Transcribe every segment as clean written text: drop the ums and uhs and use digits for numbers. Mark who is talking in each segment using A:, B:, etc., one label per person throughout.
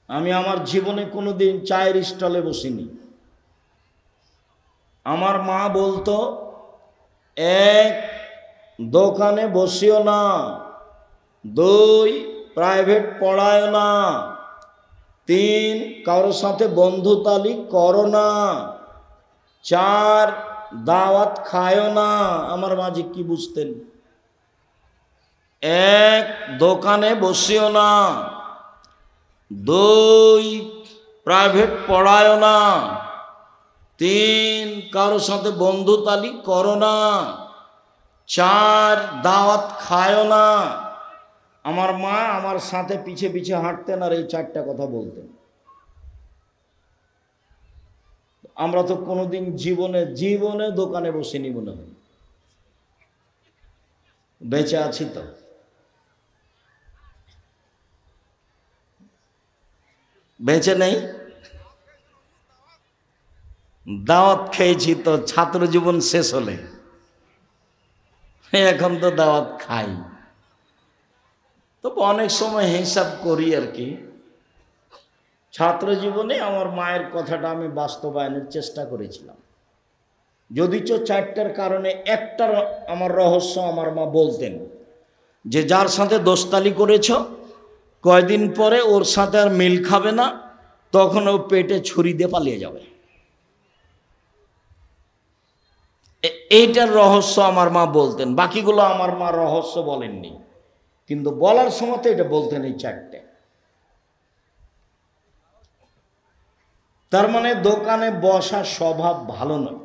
A: আমি আমার জীবনে কোনোদিন চায়ের স্টলে বসিনি। আমার মা বলতো, এক, দোকানে বসিও না, দুই, প্রাইভেট পড়ায় না, তিন, কারোর সাথে বন্ধুতালি করো না, চার, দাওয়াত খায়ও না। আমার মা যে কি বুঝতেন? এক, দোকানে বসিও না, দুই, প্রাইভেট পড়ায় না, তিন, কারোর সাথে বন্ধুতালি করো না, চার, দাওয়াত খায়ও না। আমার মা আমার সাথে পিছে পিছে হাঁটতেন আর এই চারটা কথা বলতেন। আমরা তো কোনোদিন জীবনে দোকানে বসিনি মনে হয়। বেঁচে আছি তো। বেঁচে নেই, দাওয়াত খেয়েছি তো ছাত্র জীবন শেষ হলে, এখন তো দাওয়াত খাই। তবে অনেক সময় হিসাব করি আর কি। ছাত্র জীবনে আমার মায়ের কথাটা আমি বাস্তবায়নের চেষ্টা করেছিলাম, যদিচ চারটার কারণে একটার আমার রহস্য আমার মা বলতেন যে যার সাথে দোস্তালি করেছ কয়দিন পরে ওর সাথে আর মিল খাবে না, তখন ও পেটে ছুরি দিয়ে পালিয়ে যাবে। এইটার রহস্য আমার মা বলতেন, বাকিগুলো আমার মা রহস্য বলেননি, কিন্তু বলার সময় তো এটা বলতেন এই চারটে। তার মানে দোকানে বসার স্বভাব ভালো নয়।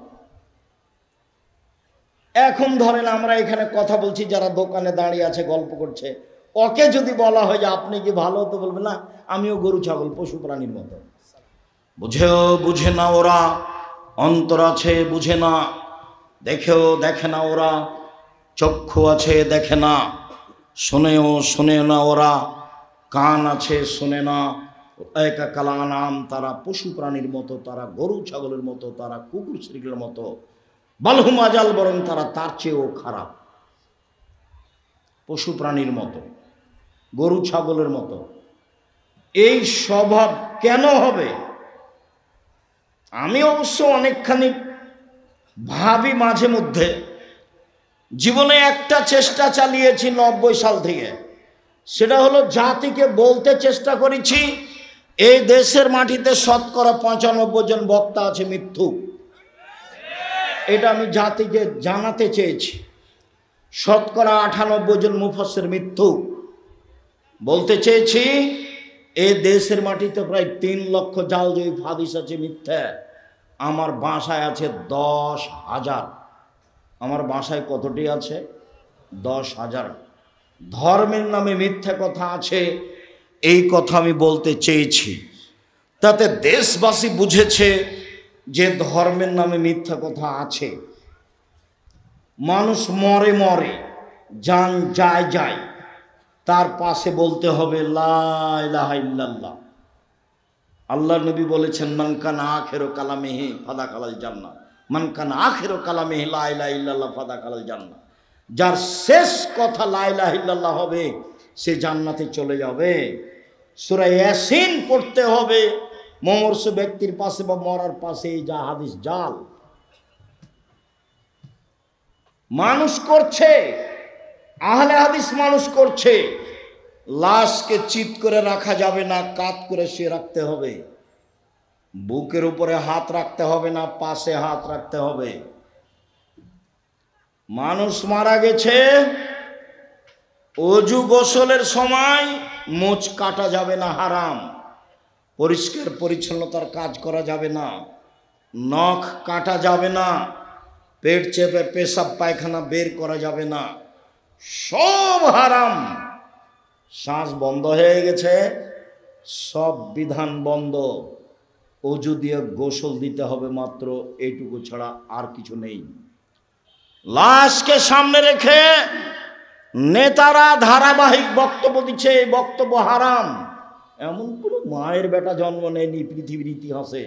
A: এখন ধরেন আমরা এখানে কথা বলছি, যারা দোকানে দাঁড়িয়ে আছে গল্প করছে, ওকে যদি বলা হয় যে আপনি কি ভালো, তো বলবে না আমিও গরু ছাগল পশু প্রাণীর মতো। বুঝে না ওরা, অন্তর আছে বুঝে না, দেখেও দেখে না ওরা, চক্ষু আছে দেখে না, শোনে না ওরা, কান আছে শোনে না। একা কালা নাম, তারা পশু প্রাণীর মতো, তারা গরু ছাগলের মতো, তারা কুকুর শ্রীগুলোর মতো, বালহুম আজাল, বরং তারা তার চেয়েও খারাপ। পশু প্রাণীর মতো, গরু ছাগলের মতো। এই স্বভাব কেন হবে? আমি অবশ্য অনেকখানি ভাবি মাঝে মধ্যে। জীবনে একটা চেষ্টা চালিয়েছি 90 সাল থেকে, সেটা হলো জাতিকে বলতে চেষ্টা করেছি এই দেশের মাটিতে শতকরা 95 জন বক্তা আছে মিথ্যুক। এটা আমি জাতিকে জানাতে চেয়েছি। শতকরা 98 জন মুফাসসির মিথ্যুক। বলতে চেয়েছি এই দেশের মাটিতে প্রায় 3 লক্ষ জাল জয়ীফ হাদিস আছে মিথ্যা। আমার বাসায় আছে 10,000। আমার বাসায় কতটি আছে? 10,000। ধর্মের নামে মিথ্যা কথা আছে, এই কথা আমি বলতে চেয়েছি। তাতে দেশবাসী বুঝেছে যে ধর্মের নামে মিথ্যা কথা আছে। মানুষ মরে, জান যায়, তার পাশে বলতে হবে লা ইলাহা ইল্লাল্লাহ। আল্লাহ নবী বলেছেন, মান কানা আখিরু কালামিহি ফাদাখালাল জান্নাহ, মান কানা আখিরু কালামিহি লা ইলাহা ইল্লাল্লাহ ফাদাখালাল জান্নাহ। যার শেষ কথা লা ইলাহা ইল্লাল্লাহ হবে, সে জান্নাতে চলে যাবে। সূরা ইয়াসিন পড়তে হবে মমর্ষ ব্যক্তির পাশে বা মরার পাশে। যা হাদিস জাল মানুষ করছে, আহলে হাদিস মানুষ করছে। লাশকে চিৎ করে রাখা যাবে না, কাত করে শুয়ে রাখতে হবে। বুকের উপরে হাত রাখতে হবে না, পাশে হাত রাখতে হবে। মানুষ মারা গেছে, অজু গোসলের সময় মোচ কাটা যাবে না, হারাম। পরিষ্কার পরিচ্ছন্নতার কাজ করা যাবে না, নখ কাটা যাবে না, পেট চেপে পেশাব পায়খানা বের করা যাবে না, সব হারাম। শ্বাস বন্ধ হয়ে গেছে, সব বিধান বন্ধ। অজু দিয়ে গোসল দিতে হবে মাত্র, এইটুকু ছাড়া আর কিছু নেই। লাশকে সামনে রেখে নেতারা ধারাবাহিক বক্তব্য দিচ্ছে, এই বক্তব্য হারাম। এমন কোনো মায়ের বেটা জন্ম নেয়নি পৃথিবীর ইতিহাসে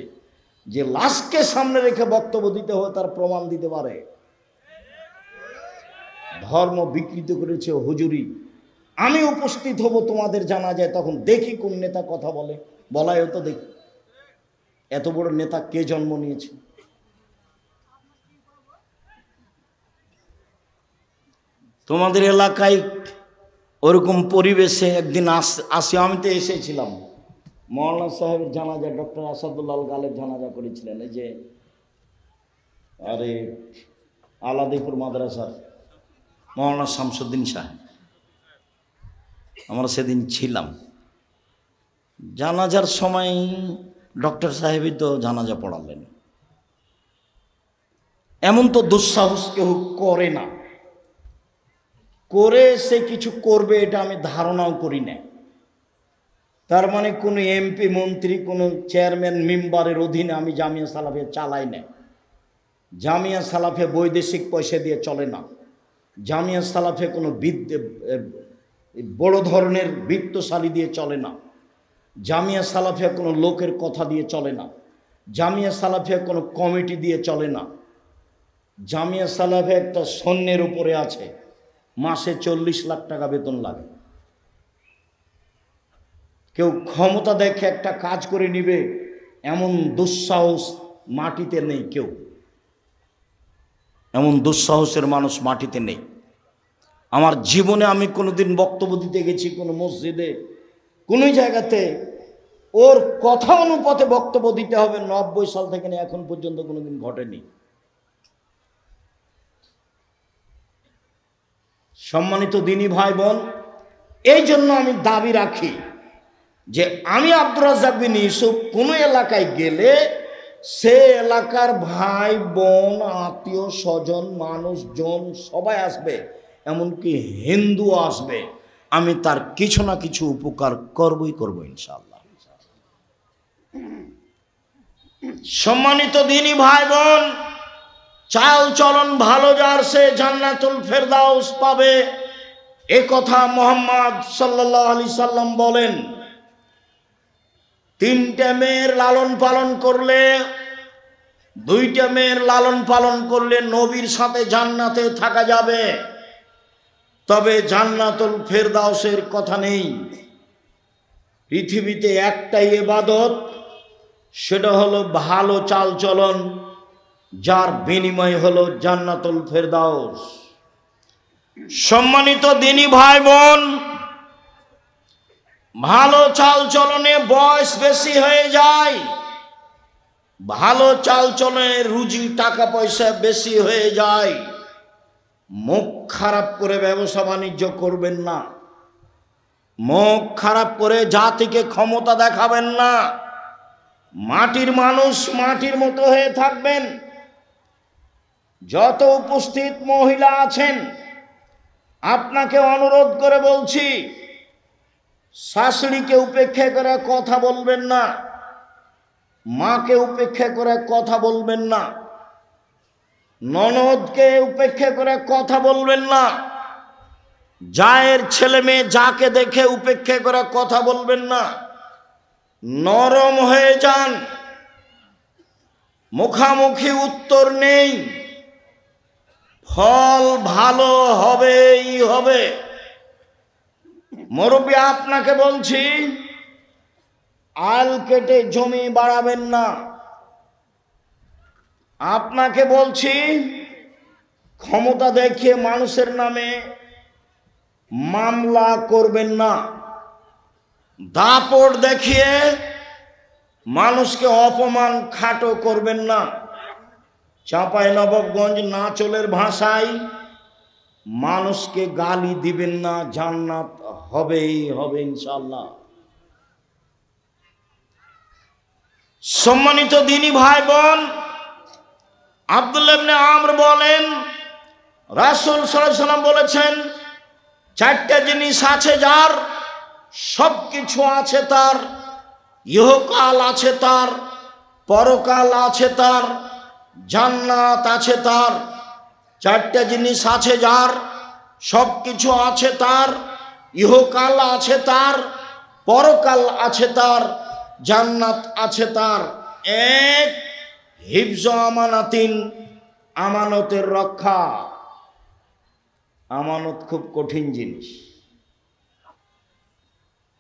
A: যে লাশকে সামনে রেখে বক্তব্য দিতে হয় তার প্রমাণ দিতে পারে। ধর্ম বিকৃত করেছে হুজুরি, আমি উপস্থিত হব তোমাদের জানাজায়, তখন দেখি কোন নেতা কথা বলে, বলায়ও তো দেখি এত বড় নেতা কে জন্ম নিয়েছে। তোমাদের এলাকায় ওরকম পরিবেশে একদিন আসি, আমি তো এসেছিলাম, মৌলানা সাহেবের জানাজা, ডক্টর আসাদুল্লাহ গালেব জানাজা করেছিলেন, এই যে আরে আলাদিপুর মাদ্রাসার মৌলানা শামসুদ্দিন সাহেব, আমরা সেদিন ছিলাম। জানাজার সময় ডক্টর সাহেবই তো জানাজা পড়ালেন। এমন তো দুঃসাহস কেউ করে না, করে সে কিছু করবে এটা আমি ধারণাও করি না। তার মানে কোনো এমপি মন্ত্রী কোনো চেয়ারম্যান মেম্বারের অধীনে আমি জামিয়া সালাফিয়া চালাই না। জামিয়া সালাফিয়া বৈদেশিক পয়সা দিয়ে চলে না। জামিয়া সালাফিয়া কোনো বড় ধরনের বৃত্তশালী দিয়ে চলে না। জামিয়া সালাফিয়া কোনো লোকের কথা দিয়ে চলে না। জামিয়া সালাফিয়া কোনো কমিটি দিয়ে চলে না। জামিয়া সালাফিয়া একটা সৈন্যের উপরে আছে, মাসে 40 লাখ টাকা বেতন লাগে। কেউ ক্ষমতা দেখে একটা কাজ করে নিবে এমন দুঃসাহস মাটিতে নেই, কেউ এমন দুঃসাহসের মানুষ মাটিতে নেই। আমার জীবনে আমি কোনোদিন বক্তব্য দিতে গেছি কোনো মসজিদে, কোনো জায়গাতে ওর কথা অনুপাতে বক্তব্য দিতে হবে 90 সাল থেকে এখন পর্যন্ত কোনোদিন ঘটেনি। সম্মানিত দিনী ভাই বোন, এই জন্য আমি দাবি রাখি যে আমি আব্দুর রাজ্জাক বিন ইউসুফ কোনো এলাকায় গেলে সে এলাকার ভাই বোন আত্মীয় স্বজন মানুষজন সবাই আসবে, এমনকি হিন্দু আসবে, আমি তার কিছু না কিছু উপকার করবই করব ইনশাআল্লাহ। সম্মানিত দিনী ভাই বোন, চাল চলন ভালো যার সে জান্নাতুল ফেরদাউস পাবে, এ কথা মুহাম্মদ সাল্লাল্লাহু আলাইহি সাল্লাম বলেন। 3টে মেয়ের লালন পালন করলে, 2টে মেয়ের লালন পালন করলে নবীর সাথে জান্নাতে থাকা যাবে, তবে জান্নাতুল ফেরদাউসের কথা নেই। পৃথিবীতে একটাই ইবাদত, সেটা হলো ভালো চাল চলন, যার বিনিময় হলো জান্নাতুল ফেরদাউস। সম্মানিত দিনী ভাই বোন, ভালো চাল চলনে বয়স বেশি হয়ে যায়, ভালো চাল চলনে রুজি টাকা পয়সা বেশি হয়ে যায়। মুখ খারাপ করে ব্যবসা বাণিজ্য করবেন না, মুখ খারাপ করে জাতিকে ক্ষমতা দেখাবেন না। মাটির মানুষ মাটির মতো হয়ে থাকবেন। যত উপস্থিত মহিলা আছেন, আপনাকে অনুরোধ করে বলছি, শাশুড়িকে উপেক্ষা করে কথা বলবেন না, মাকে উপেক্ষা করে কথা বলবেন না, ননদকে উপেক্ষা করে কথা বলবেন না, জায়ের ছেলে মেয়ে যাকে দেখে উপেক্ষা করে কথা বলবেন না। নরম হয়ে যান, মুখামুখি উত্তর নেই, ফল ভালো হবেই হবে। মুরব্বী আপনাকে বলছি, আল কেটে জমি বাড়াবেন না। আপনাকে বলছি, ক্ষমতা দেখিয়ে মানুষের নামে মামলা করবেন না। দাপট দেখিয়ে মানুষকে অপমান খাটো করবেন না। চাঁপাইনবাবগঞ্জ নাচলের ভাষায় মানুষকে গালি দিবেন না, জান্নাত হবেই হবে ইনশাআল্লাহ। সম্মানিত দিনী ভাই বোন, আব্দুল্লাহ ইবনে আমর বলেন, রাসূল সাল্লাল্লাহু আলাইহি ওয়াসাল্লাম বলেছেন, 4টে জিনিস আছে যার, সব কিছু আছে তার, ইহকাল আছে তার, পরকাল আছে তার, জান্নাত আছে তার। 4টে জিনিস আছে যার, সব কিছু আছে তার, ইহকাল আছে তার, পরকাল আছে তার, জান্নাত আছে তার। 1, হিফজ আমানাতিন, আমানতের রক্ষা। আমানত খুব কঠিন জিনিস।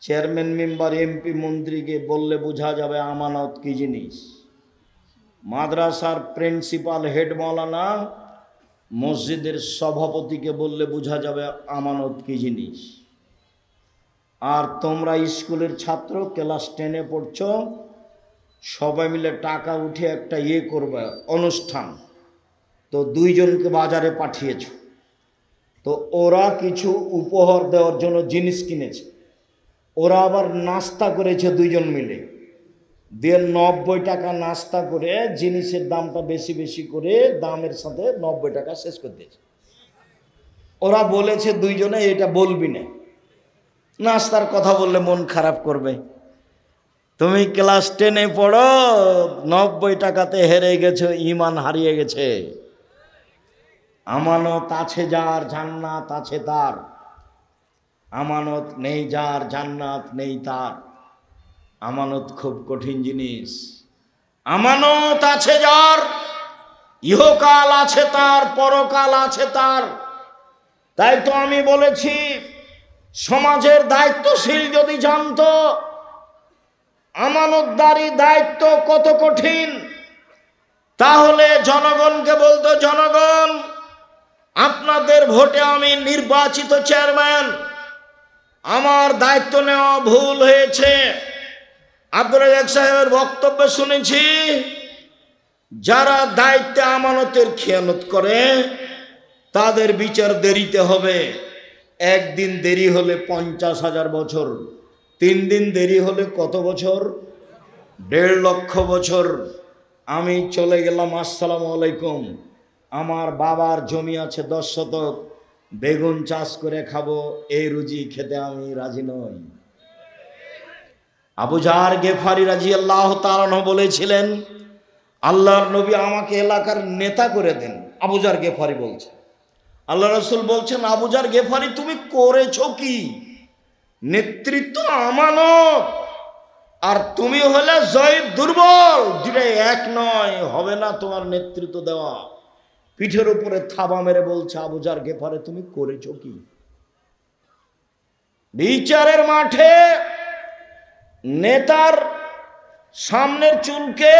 A: চেয়ারম্যান মেম্বার এমপি মন্ত্রীকে বললে বোঝা যাবে আমানত কি জিনিস। মাদ্রাসার প্রিন্সিপাল হেড মৌলানা মসজিদের সভাপতিকে বললে বোঝা যাবে আমানত কি জিনিস। আর তোমরা স্কুলের ছাত্র, ক্লাস 10-এ পড়ছ, সবাই মিলে টাকা উঠে একটা করবে অনুষ্ঠান, তো দুইজনকে বাজারে পাঠিয়েছ, তো ওরা কিছু উপহার দেওয়ার জন্য জিনিস কিনেছে, ওরা আবার নাস্তা করেছে দুইজন মিলে, দিয়ে 90 টাকা নাস্তা করে জিনিসের দামটা বেশি বেশি করে দামের সাথে 90 টাকা শেষ করে দিয়েছে। ওরা বলেছে দুইজনে এটা বলবি না, নাস্তার কথা বললে মন খারাপ করবে। তুমি ক্লাস 10-এ পড়ো, 90 টাকাতে হেরে গেছো, ঈমান হারিয়ে গেছে। আমানত আছে যার জান্নাত আছে তার, আমানত নেই যার জান্নাত নেই তার। আমানত খুব কঠিন জিনিস। আমানত আছে যার, ইহকাল আছে তার, পরকাল আছে তার। তাই তো আমি বলেছি, সমাজের দায়িত্বশীল যদি জানতো আমানতদারি দায়িত্ব কত কঠিন, তাহলে জনগণকে বলতো, জনগণ আপনাদের ভোটে আমি নির্বাচিত চেয়ারম্যান, আমার দায়িত্ব নেওয়া ভুল হয়েছে। আব্দুল রাজ্জাক সাহেবের বক্তব্য শুনেছি, যারা দায়িত্বে আমানতের খেয়ানত করে তাদের বিচার দেরিতে হবে। একদিন দেরি হলে 50,000 বছর, 3 দিন দেরি হলে কত বছর? 1.5 লক্ষ বছর। আমি চলে গেলাম, আসসালামু আলাইকুম, আমার বাবার জমি আছে 10 শতক, বেগুন চাষ করে খাবো, এই রুজি খেতে আমি রাজি নই। আবু জার গেফারি রাদিয়াল্লাহু তাআলা আনহু বলেছিলেন, আল্লাহর নবী আমাকে এলাকার নেতা করে দেন। আবু জার গেফারি বলছে, আল্লাহ রাসূল বলছেন, আবু জার গেফারি তুমি করেছো কি? নেতৃত্ব আমানত, আর তুমি হলে জয়ীফ দুর্বল, দুটো এক নয়, হবে না তোমার নেতৃত্ব দেওয়া। পিঠের উপরে থাবা মেরে বলছে, আবু জার গেফারি তুমি করেছো কি? বিচারের মাঠে নেতার সামনের চুলকে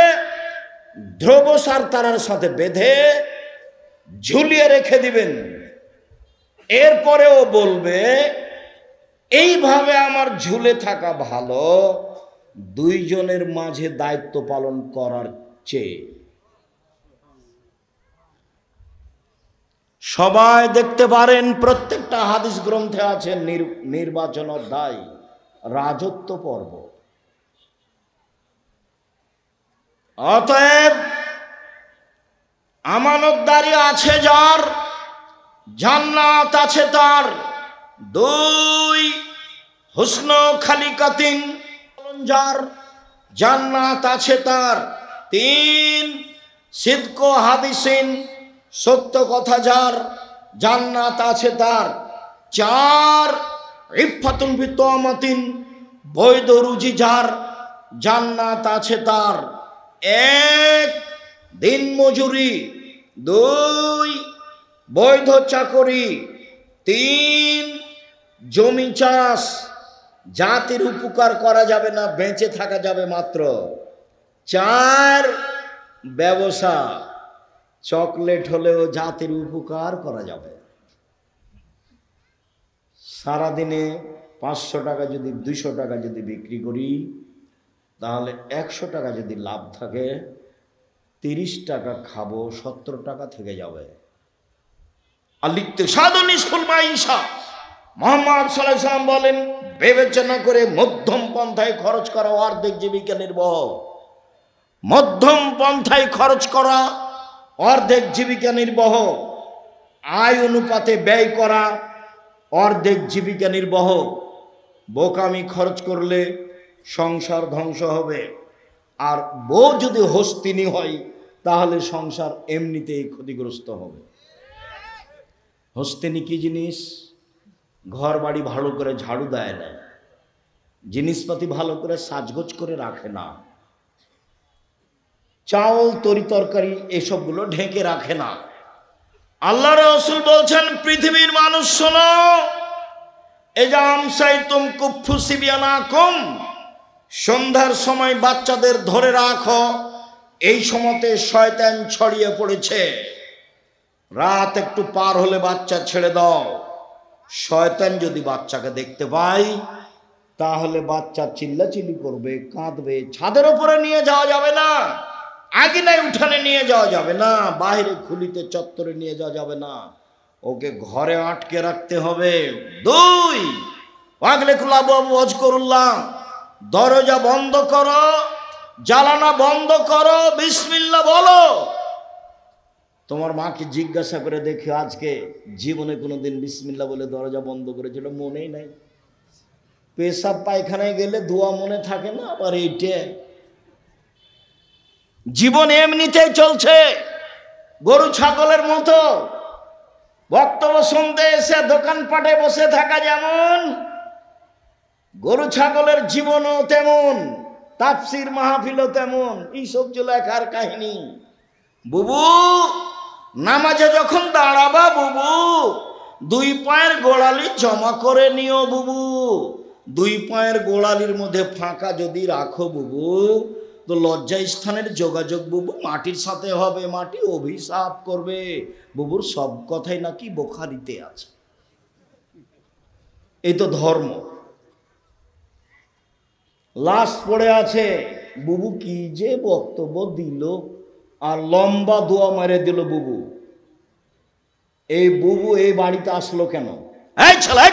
A: ধ্রুবসার তারার সাথে বেঁধে ঝুলিয়ে রেখে দিবেন। এরপরেও বলবে, এইভাবে আমার ঝুলে থাকা ভালো দুইজনের মাঝে দায়িত্ব পালন করার চেয়ে। সবাই দেখতে পারেন, প্রত্যেকটা হাদিস গ্রন্থে আছে নির্বাচন অধ্যায়, রাজত্ব পর্ব। অতএব আমানতদারি আছে যার, জান্নাত আছে তার। 2 হুসন খালিকাতিন, যার জান্নাত আছে তার। 3 সিদক হাদিসিন, সত্য কথা যার, জান্নাত আছে তার। 4 ইফাতুন বিতমাতিন, বৈধ রুজি যার, জান্নাত আছে তার। 1 দিন মজুরি, 2 বৈধ চাকরি, 3 জমি চাষ, জাতির উপকার করা যাবে না, বেঁচে থাকা যাবে মাত্র। 4 ব্যবসা, চকলেট হলেও জাতির উপকার করা যাবে। সারাদিনে 500 টাকা যদি 200 টাকা যদি বিক্রি করি, তাহলে 100 টাকা যদি লাভ থাকে, 30 টাকা খাবো, 70 টাকা থেকে যাবে। মুহাম্মদ সাল্লাল্লাহু আলাইহি ওয়াসাল্লাম বলেন, বিবেচনা করে মধ্যম পন্থায় খরচ করা অর্ধেক জীবিকা নির্বাহ। মধ্যম পন্থায় খরচ করা অর্ধেক জীবিকা নির্বাহ। আয় অনুপাতে ব্যয় করা অর্ধেক জীবিকা নির্বাহ। বোকামি খরচ করলে সংসার ধ্বংস হবে। আর বউ যদি হস্তিনী হয়, তাহলে সংসার এমনিতেই ক্ষতিগ্রস্ত হবে। হস্তিনী কি জিনিস? ঘর বাড়ি ভালো করে ঝাড়ু দেয় না, জিনিসপাতি ভালো করে সাজগোজ করে রাখে না, চাউল তরি তরকারি এসবগুলো ঢেকে রাখে না। আল্লাহ রাসূল বলছেন, পৃথিবীর মানুষ শোনো, এজাম সাইতুম কুফু সিবিয়ানাকুম, সন্ধ্যার সময় বাচ্চাদের ধরে রাখো, এই সময়তে শয়তান ছড়িয়ে পড়েছে। রাত একটু পার হলে বাচ্চা ছেড়ে দাও। শয়তান যদি বাচ্চাকে দেখতে পায় তাহলে বাচ্চা চিল্লাচিল্লি করবে, কাঁদবে। ছাদের উপরে নিয়ে যাওয়া যাবে না, আঙিনায় উঠানে নিয়ে যাওয়া যাবে না, বাইরে খুলিতে চত্বরে নিয়ে যাওয়া যাবে না, ওকে ঘরে আটকে রাখতে হবে। 2 ওয়াগলে কুলাবু ওয়াজকুরুল্লাহ, দরজা বন্ধ করো, জ্বালানা বন্ধ করো, বিসমিল্লাহ বলো। তোমার মাকে জিজ্ঞাসা করে দেখি আজকে জীবনে কোনোদিন বিসমিল্লাহ বলে দরজা বন্ধ করেছিল? মনেই নাই। পেশাব পায়খানায় গেলে দোয়া মনে থাকে না, আবার এইটে জীবন এমনিতেই চলছে গরু ছাগলের মতো। বক্তব্য শুনতে এসে দোকানপাটে বসে থাকা যেমন, গরু ছাগলের জীবনও তেমন, তাফসির মাহফিলও তেমন। এইসব লেখার কাহিনী। বুবু নামাজে যখন দাঁড়াবা বুবু, 2 পায়ের গোড়ালি জমা করে নিও বুবু। 2 পায়ের গোড়ালির মধ্যে ফাঁকা যদি রাখো বুবু, তো লজ্জা স্থানের যোগাযোগ বুবু মাটির সাথে হবে, মাটি অভিশাপ করবে। বুবুর সব কথাই নাকি বুখারীতে আছে। এই তো ধর্ম। লাশ পড়ে আছে, বুবু কি যে বক্তব্য দিল, আর লম্বা দোয়া মেরে দিল বুবু। এই বুবু এই বাড়িতে আসলো কেন? এই ছেলে,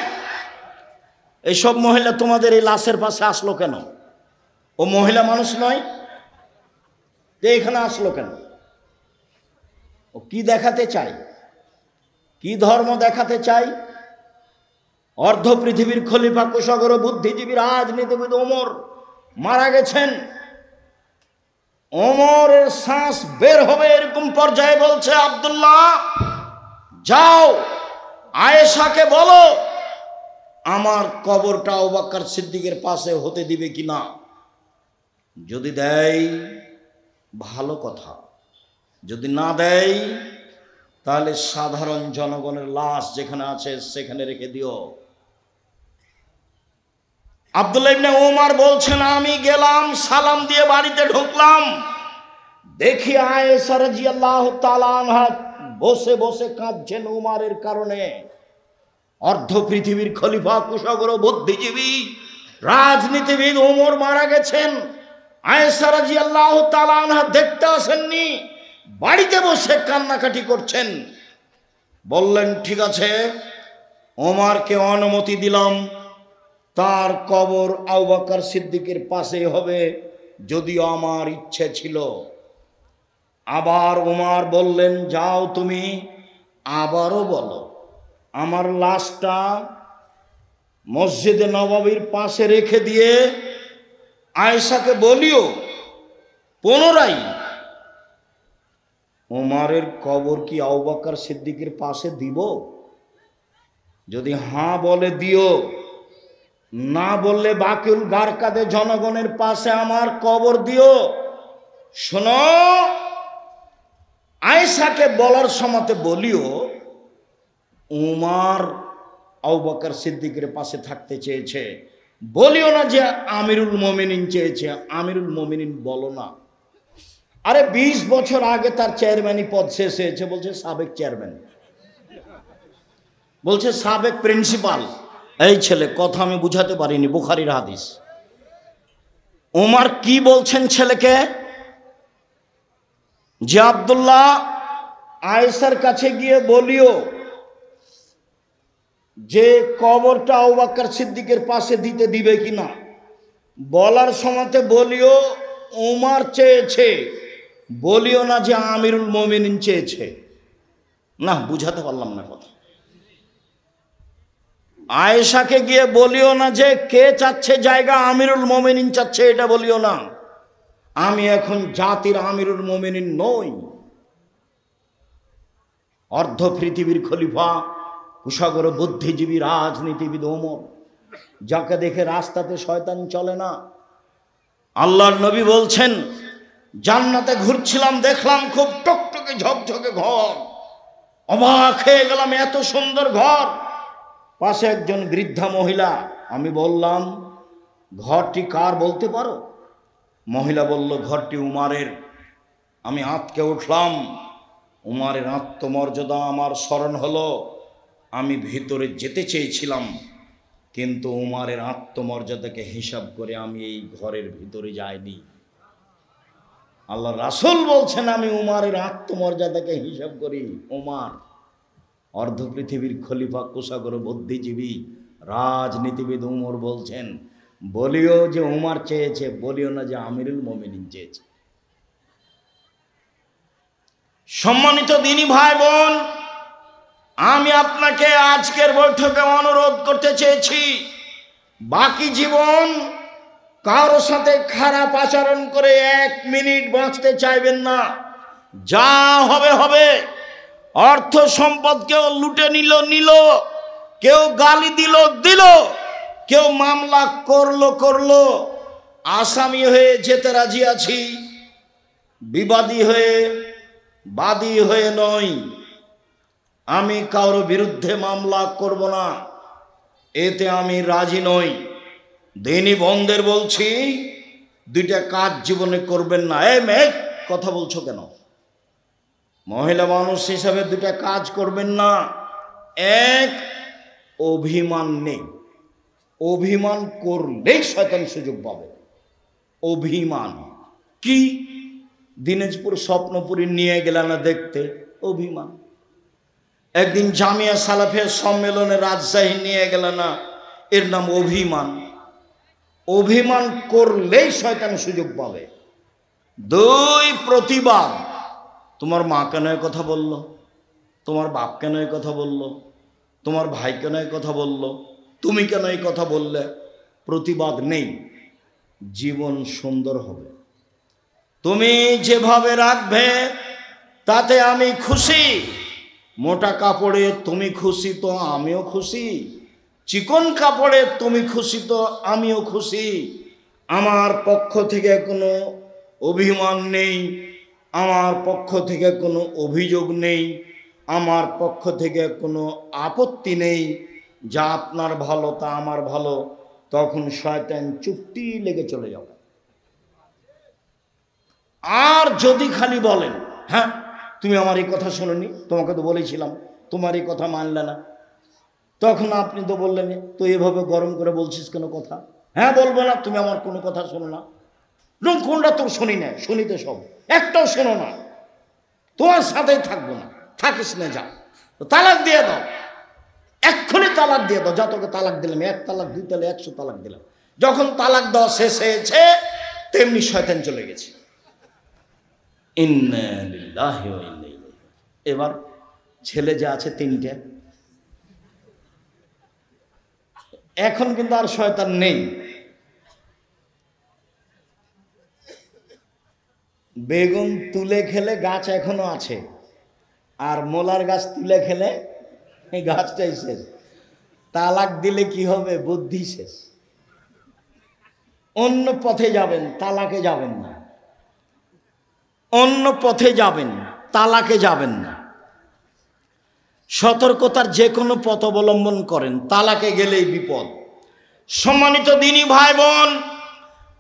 A: এইসব মহিলা তোমাদের এই লাশের পাশে আসলো কেন? ও মহিলা মানুষ নয়? এখানে আসলো কেন? ও কি দেখাতে চায়? কি ধর্ম দেখাতে চাই? অর্ধ পৃথিবীর খলিফা, কুশাগর, বুদ্ধিজীবী, রাজনীতিবিদ ওমর মারা গেছেন। ওমরের শ্বাস বের হবে এরকম পর্যায়ে বলছে আব্দুল্লাহ, যাও আয়েশাকে বলো আমার কবরটা আবু বকর সিদ্দিকের পাশে হতে দিবে কিনা। যদি দেয় ভালো কথা, যদি না দেয় তাহলে সাধারণ জনগণের লাশ যেখানে আছে সেখানে রেখে দিও। আব্দুল্লাহ ইবনে ওমর বলছেন, আমি গেলাম, সালাম দিয়ে বাড়িতে ঢুকলাম, দেখি আয়েশা রাদিয়াল্লাহু তাআলা আনহা বসে বসে কাঁদছেন ওমরের কারণে। অর্ধ পৃথিবীর খলিফা, কুশাগর, বুদ্ধিজীবী, রাজনীতিবিদ ওমর মারা গেছেন। আয়েশা রাদিয়াল্লাহু তাআলা আনহা দেখতে আসেননি, বাড়িতে বসে কান্নাকাটি করছেন। বললেন, ঠিক আছে, ওমরকে অনুমতি দিলাম, তার কবর আবু বকর সিদ্দিকের পাশে হবে, যদিও আমার ইচ্ছে ছিল। আবার ওমর বললেন, যাও তুমি আবারও বলো আমার লাশটা মসজিদে নববীর পাশে রেখে দিয়ে আয়েশাকে বলিও পুনরায় ওমরের কবর কি আবু বকর সিদ্দিকের পাশে দিব? যদি হ্যাঁ বলে দিও, না বললে বাকিউল গারকাদে জনগণের পাশে আমার কবর দিও। শোনো, আয়েশাকে বলার সময়তে বলিও উমর আবু বকর সিদ্দিকের পাশে থাকতে চেয়েছে। বলিও না যে আমিরুল মোমিনিন চেয়েছে। আমিরুল মোমিনিন বলো না। আরে 20 বছর আগে তার চেয়ারম্যানই পদ শেষ হয়েছে, বলছে সাবেক চেয়ারম্যান, বলছে সাবেক প্রিন্সিপাল। এই ছেলে, কথা আমি বুঝাতে পারিনি, বুখারীর হাদিস। ওমর কি বলছেন ছেলেকে? যে আব্দুল্লাহ আয়েশার কাছে গিয়ে বলিও যে কবরটা আবু বকর সিদ্দিকের পাশে দিতে দিবে কিনা। বলার সময়তে বলিও ওমর চেয়েছে, বলিও না যে আমিরুল মোমিনিন চেয়েছে। না, বুঝাতে পারলাম না কথা। আয়েশাকে গিয়ে বলিও না যে কে চাচ্ছে জায়গা, আমিরুল মোমিনিন চাচ্ছে, এটা বলিও না। আমি এখন জাতির আমিরুল মোমিনিন নই। অর্ধ পৃথিবীর খলিফা, কুশাগর, বুদ্ধিজীবী, রাজনীতিবিদ ওমর, যাকে দেখে রাস্তাতে শয়তান চলে না। আল্লাহর নবী বলছেন, জান্নাতে ঘুরছিলাম, দেখলাম খুব টকটকে ঝকঝকে ঘর, অবাক হয়ে গেলাম, এত সুন্দর ঘর। পাশে একজন বৃদ্ধা মহিলা। আমি বললাম, ঘরটি কার বলতে পারো? মহিলা বলল, ঘরটি উমারের। আমি আঁতকে উঠলাম। উমারের আত্মমর্যাদা আমার স্মরণ হলো। আমি ভিতরে যেতে চেয়েছিলাম, কিন্তু উমারের আত্মমর্যাদাকে হিসাব করে আমি এই ঘরের ভিতরে যাইনি। আল্লাহ রাসূল বলছেন, আমি উমারের আত্মমর্যাদাকে হিসাব করি। উমার অর্ধ পৃথিবীর খলিফা, কুশাগর, বুদ্ধিজীবী, রাজনীতিবিদ উমর বলছেন, বলিও যে উমার চেয়েছে, বলিও না যে আমিরুল মুমিনিন চেয়েছে। সম্মানিত দিনী ভাই বোন, আমি আপনাকে আজকের বৈঠকে অনুরোধ করতে চেয়েছি, বাকি জীবন কারো সাথে খারাপ আচরণ করে 1 মিনিট বাঁচতে চাইবেন না। যা হবে হবে। অর্থ সম্পদ কেউ লুটে নিল, কেউ গালি দিল, কেউ মামলা করলো। আসামি হয়ে যেতে রাজি আছি, বিবাদী হয়ে, বাদী হয়ে নয়। আমি কারো বিরুদ্ধে মামলা করব না, এতে আমি রাজি নই। দিনী বন্ধের বলছি, 2টা কাজ জীবনে করবেন না। মেয়ে, কথা বলছো কেন? মহিলা মানুষ হিসাবে 2টা কাজ করবেন না। 1, অভিমান নেই। অভিমান করলেই শয়তান সুযোগ পাবে। অভিমান কি? দিনাজপুর স্বপ্নপুরী নিয়ে গেল না দেখতে, অভিমান। একদিন জামিয়া সালাফিয়া সম্মেলনে রাজশাহী নিয়ে গেল না, এর নাম অভিমান। অভিমান করলেই শয়তান সুযোগ পাবে। 2, প্রতিবাদ। তোমার মা কেন এই কথা বললো? তোমার বাপ কেন এই কথা বললো? তোমার ভাই কেন এই কথা বললো? তুমি কেন এই কথা বললে? প্রতিবাদ নেই, জীবন সুন্দর হবে। তুমি যেভাবে রাখবে তাতে আমি খুশি। মোটা কাপড়ে তুমি খুশি তো আমিও খুশি, চিকন কাপড়ে তুমি খুশি তো আমিও খুশি। আমার পক্ষ থেকে কোনো অভিমান নেই, আমার পক্ষ থেকে কোনো অভিযোগ নেই, আমার পক্ষ থেকে কোনো আপত্তি নেই। যা আপনার ভালো তা আমার ভালো। তখন শয়তান চুপটি লেগে চলে যাবে। আর যদি খালি বলেন, হ্যাঁ তুমি আমার এই কথা শোনোনি, তোমাকে তো বলেছিলাম, তোমার এই কথা মানলে না, তখন আপনি তো বললেন, তো এভাবে গরম করে বলছিস কেন কথা? হ্যাঁ বলবো না, তুমি আমার কোনো কথা শোনো না। কোনটা তোর শুনি না? শুনি তো সব, একটাও শোনো না। তোমার সাথেই থাকবো না, থাকিস না, যা। তালাক দিয়ে দাও, এক্ষুনি তালাক দিয়ে দাও। যা, তোকে তালাক দিলাম, 1 তালাক 2 তালাক 100 তালাক দিলাম। যখন তালাক দেওয়া শেষ হয়েছে, তেমনি শয়তান চলে গেছে। ইন্না লিল্লাহি ওয়া ইন্না ইলাইহি। এবার ছেলে যে আছে 3টে, এখন কিন্তু আর শয়তান নেই। বেগুন তুলে খেলে গাছ এখনো আছে, আর মোলার গাছ তুলে খেলে এই গাছটাই শেষ। তালাক দিলে কি হবে? বুদ্ধি শেষ। অন্য পথে যাবেন, তালাকে যাবেন না। অন্য পথে যাবেন, তালাকে যাবেন না। সতর্কতার যে কোনো পথ অবলম্বন করেন, তালাকে গেলেই বিপদ। সম্মানিত দিনী ভাই বোন,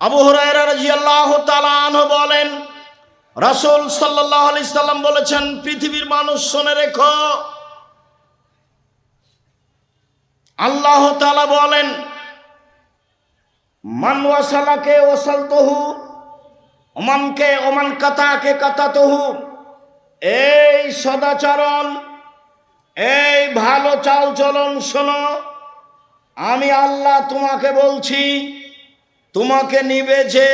A: আবু হুরায়রা রাদিয়াল্লাহু তাআলা আনহু বলেন, রাসূল সাল্লাল্লাহু আলাইহি সাল্লাম বলেছেন, পৃথিবীর মানুষ শুনে রেখো, আল্লাহ তাআলা বলেন, মান ওয়াসালাকে ওয়াসালতুহু, ওমান কাতাকে কাতাতুহু। এই সদাচরণ, এই ভালো চালচলন শোনো, আমি আল্লাহ তোমাকে বলছি, তোমাকে নিবে যে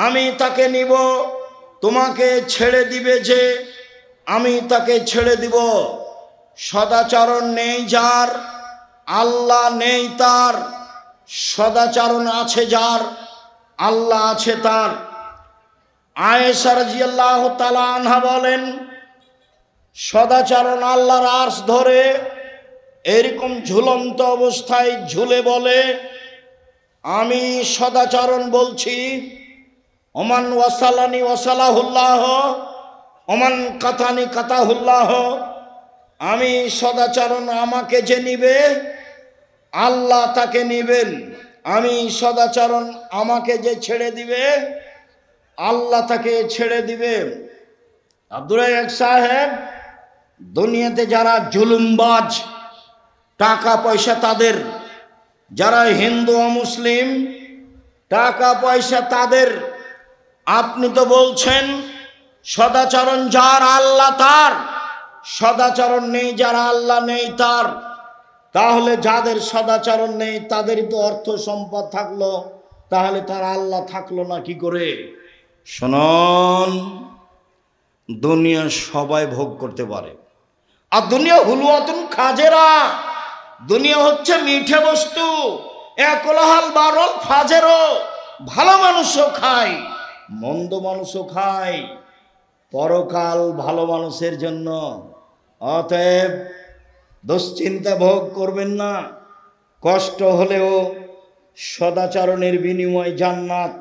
A: আমি তাকে নিব, তোমাকে ছেড়ে দিবে যে আমি তাকে ছেড়ে দিব। সদাচরণ নেই যার, আল্লাহ নেই তার। সদাচরণ আছে যার, আল্লাহ আছে তার। আয়েশা রাদিয়াল্লাহু তাআলা আনহা বলেন, সদাচরণ আল্লাহর আরশ ধরে এরকম ঝুলন্ত অবস্থায় ঝুলে বলে, আমি সদাচরণ বলছি, ওমান ওয়াসালানি ওয়াসালাহুল্লাহ, ওমান কাতানি কাতাহুল্লাহ। আমি সদাচরণ, আমাকে যে নিবে আল্লাহ তাকে নিবেন। আমি সদাচরণ, আমাকে যে ছেড়ে দিবে আল্লাহ তাকে ছেড়ে দিবে। আব্দুর রাজ্জাক সাহেব, দুনিয়াতে যারা জুলুমবাজ, টাকা পয়সা তাদের, যারা হিন্দু অমুসলিম, টাকা পয়সা তাদের। আপনি তো বলছেন সদাচরণ যার আল্লাহ তার, সদাচরণ নেই যারা আল্লাহ নেই তার। তাহলে যাদের সদাচরণ নেই তাদেরই তো অর্থ সম্পদ থাকলো, তাহলে তার আল্লাহ থাকলো না কি করে? শুনুন, দুনিয়া সবাই ভোগ করতে পারে, আর দুনিয়া হুলুয়াতুন খাজেরা, দুনিয়া হচ্ছে মিঠে বস্তু, একলাহাল বারল ফাজেরও। ভালো মানুষও খায়, মন্দ মানুষও খায়, পরকাল ভালো মানুষের জন্য। অতএব দুশ্চিন্তা ভোগ করবেন না, কষ্ট হলেও সদাচরণের বিনিময় জান্নাত,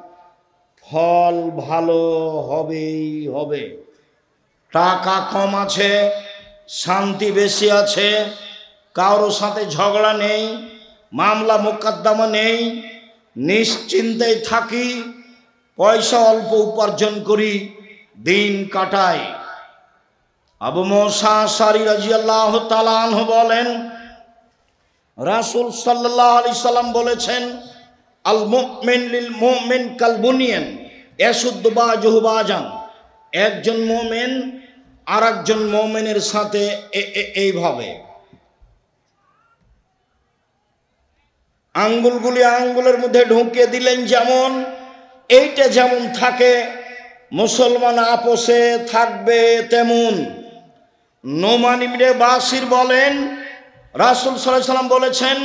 A: ফল ভালো হবেই হবে। টাকা কম আছে, শান্তি বেশি আছে, কারোর সাথে ঝগড়া নেই, মামলা মোকদ্দমা নেই, নিশ্চিন্তায় থাকি, পয়সা অল্প উপার্জন করি, দিন কাটাই। আবু মুসা আশআরী রাদিয়াল্লাহু তাআলা আনহু বলেন, রাসূল সাল্লাল্লাহু আলাইহি সাল্লাম বলেছেন, আল মুমিন লিল মুমিন কাল বুনিয়ান ইয়াশুদ্দু বাযুহু বাযান। একজন মুমিন আর একজন মুমিনের সাথে এইভাবে আঙ্গুলগুলি আঙ্গুলের মধ্যে ঢুকিয়ে দিলেন, যেমন এইটা যেমন থাকে মুসলমান আপোষে থাকবে তেমন। নোমান ইবনে বাশির বলেন, রাসূল সাল্লাল্লাহু আলাইহি সাল্লাম বলেছেন,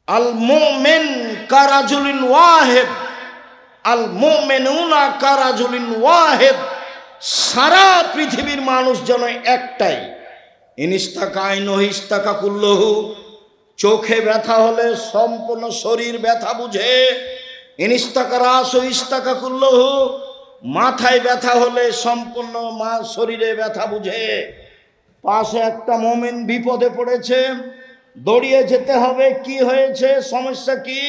A: আল মুমিন কারাজুলিন ওয়াহিদ, আল মুমিনুনা কারাজুলিন ওয়াহিদ। সারা পৃথিবীর মানুষ যেন একটাই। ইনিস্তাকা আইনহু ইস্তাকা কুল্লুহু। চোখে ব্যথা হলে সম্পূর্ণ শরীর ব্যথা বুঝে। ইনিস্তাকা রাসু ইস্তাকা কুল্লুহু। মাথায় ব্যথা হলে সম্পূর্ণ শরীরে ব্যথা বুঝে। পাশে একটা মুমিন বিপদে পড়েছে, দৌড়িয়ে যেতে হবে, কি হয়েছে, সমস্যা কি,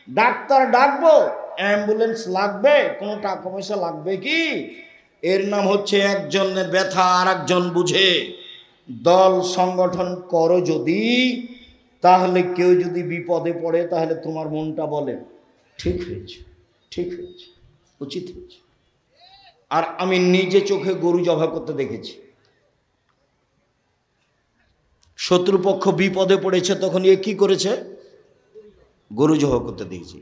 A: ডাক্তার ডাকবো, অ্যাম্বুলেন্স লাগবে, কোনো টাকা পয়সা লাগবে কি? এর নাম হচ্ছে একজনের ব্যথা আর একজন বুঝে। দল সংগঠন করো যদি, তাহলে কেউ যদি বিপদে পড়ে তাহলে তোমার মনটা বলে ঠিক হয়েছে, ঠিক হয়েছে, উচিত হয়েছে। আর আমি নিজে চোখে গরু জবাই করতে দেখেছি। শত্রুপক্ষ বিপদে পড়েছে, তখন এ কি করেছে? গরু জবাই করতে দেখেছি।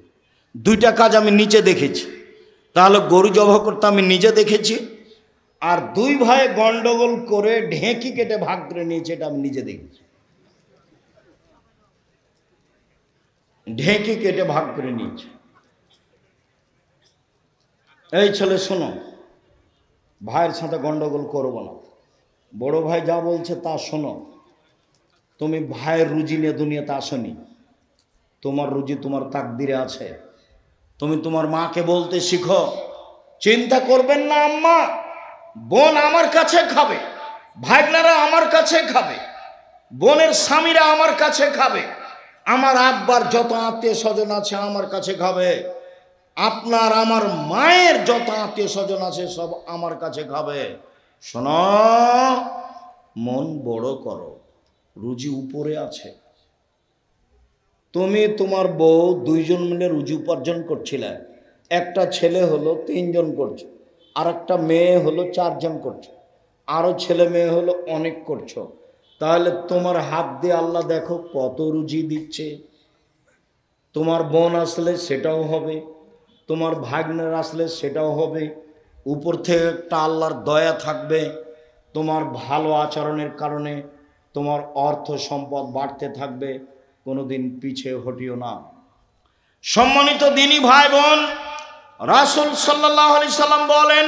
A: দুইটা কাজ আমি নিচে দেখেছি। তাহলে গরু জবাই করতে আমি নিজে দেখেছি, আর দুই ভাই গন্ডগোল করে ঢেঁকি কেটে ভাগ করে নিয়েছে, এটা আমি নিজে দেখেছি। ঢেঁকি কেটে ভাগ করে নিয়েছে। এই ছেলে শোনো, ভাইয়ের সাথে গন্ডগোল করবো না, বড় ভাই যা বলছে তা শোনো। তুমি ভাইয়ের রুজি নিয়ে দুনিয়াতে আসনি, তোমার রুজি তোমার তাকদিরে আছে। তুমি তোমার মাকে বলতে শিখো, চিন্তা করবেন না আম্মা, বোন আমার কাছে খাবে, ভাগনারা আমার কাছে খাবে, বোনের স্বামীরা আমার কাছে খাবে, আমার আব্বার যত আত্মীয় স্বজন আছে আমার কাছে খাবে, আপনার আমার মায়ের যত আত্মীয় স্বজন আছে সব আমার কাছে খাবে। শোনো, মন বড় করো, রুজি উপরে আছে। তুমি তোমার বউ দুইজন মিলে রুজি উপার্জন করছিলে, একটা ছেলে হলো 3 জন করছো, আর একটা মেয়ে হলো 4 জন করছো, আরো ছেলে মেয়ে হলো অনেক করছো। তাহলে তোমার হাত দিয়ে আল্লাহ দেখো কত রুজি দিচ্ছে। তোমার বোন আসলে সেটাও হবে, তোমার ভাগ্নের আসলে সেটাও হবে। উপর থেকে একটা আল্লাহর দয়া থাকবে, তোমার ভালো আচরণের কারণে তোমার অর্থ সম্পদ বাড়তে থাকবে, কোনোদিন পিছিয়ে হটিও না। সম্মানিত দিনী ভাই বোন, রাসূল সাল্লাল্লাহু আলাইহি সাল্লাম বলেন,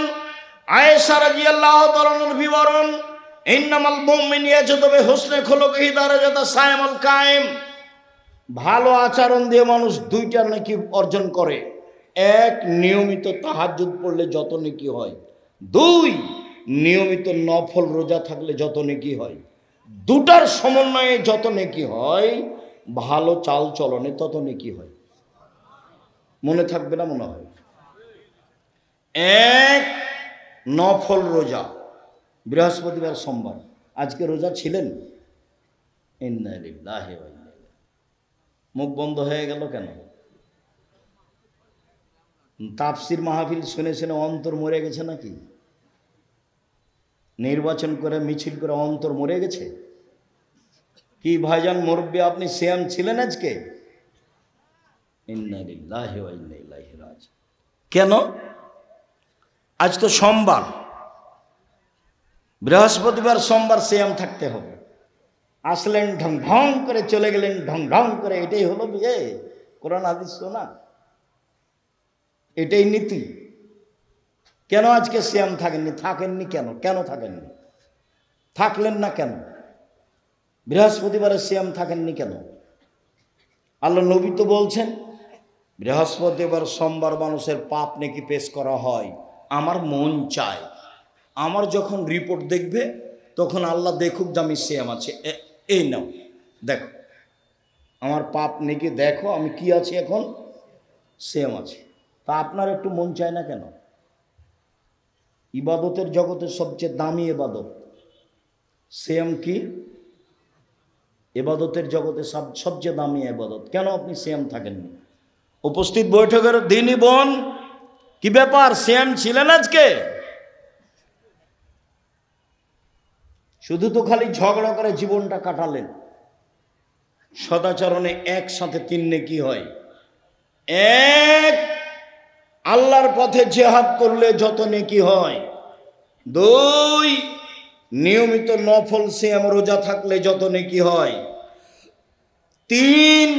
A: আয়েশা রাদিয়াল্লাহু তাআলার বিবরণ, ইন্নামাল মুমিনু ইয়াজুদু বিহুসনি খুলুকিহি দারাজাতা সায়ামুল কায়েম। ভালো আচরণ দিয়ে মানুষ 2টা নেকি অর্জন করে। 1, নিয়মিত তাহাজ্জুদ পড়লে যত নেকি হয়। 2, নিয়মিত নফল রোজা থাকলে যত নেকি হয়। দুটার সমন্বয়ে যত নেকি হয়, ভালো চাল চলনে তত নেকি হয়। মনে থাকবে না মনে হয়? এক, নফল রোজা, বৃহস্পতিবার সোমবার। আজকে রোজা ছিলেন? ইন্না লিল্লাহি ওয়া ইন্না ইলাইহি। মুখ বন্ধ হয়ে গেল কেন? তাফসির মাহফিল শুনে শুনে অন্তর মরে গেছে নাকি? নির্বাচন করে মিছিল করে অন্তর মরে গেছে কি? ভাইজান মুরব্বী, আপনি সিয়াম ছিলেন আজকে? ইন্না লিল্লাহি ওয়া ইন্না ইলাইহি রাজিউন। কেন? আজ তো সোমবার, বৃহস্পতিবার সোমবার সিয়াম থাকতে হবে। আসলেন ঢং ঢং করে, চলে গেলেন ঢং ঢং করে। এটাই হলো বিয়ে? কোরআন হাদিস তো না, এটাই নীতি। কেন আজকে সিয়াম থাকেননি? থাকেননি কেন? কেন থাকেননি? থাকলেন না কেন? বৃহস্পতিবারে সিয়াম থাকেননি কেন? আল্লাহ নবী তো বলছেন বৃহস্পতিবার সোমবার মানুষের পাপ নেকি পেশ করা হয়। আমার মন চায়, আমার যখন রিপোর্ট দেখবে তখন আল্লাহ দেখুক যে আমি সিয়াম আছে, এই নাও দেখো আমার পাপ নেকি, দেখো আমি কি আছি, এখন সিয়াম আছে। তা আপনার একটু মন চায় না কেন? ইবাদতের জগতের সবচেয়ে দামি ইবাদত সিয়াম। কি ইবাদতের জগতে সবচেয়ে দামি ইবাদত, কেন আপনি সিয়াম থাকেননি? উপস্থিত বৈঠকের দিনই বোন, কি ব্যাপার, সিয়াম ছিলেন আজকে? শুধু তো খালি ঝগড়া করে জীবনটা কাটালেন। সদাচরণে একসাথে তিন নেকি হয়। এক, আল্লাহর পথে জিহাদ করলে যত নেকি হয়। দুই, নিয়মিত নফল সিয়াম রোজা থাকলে যত নেকি হয়। তিন,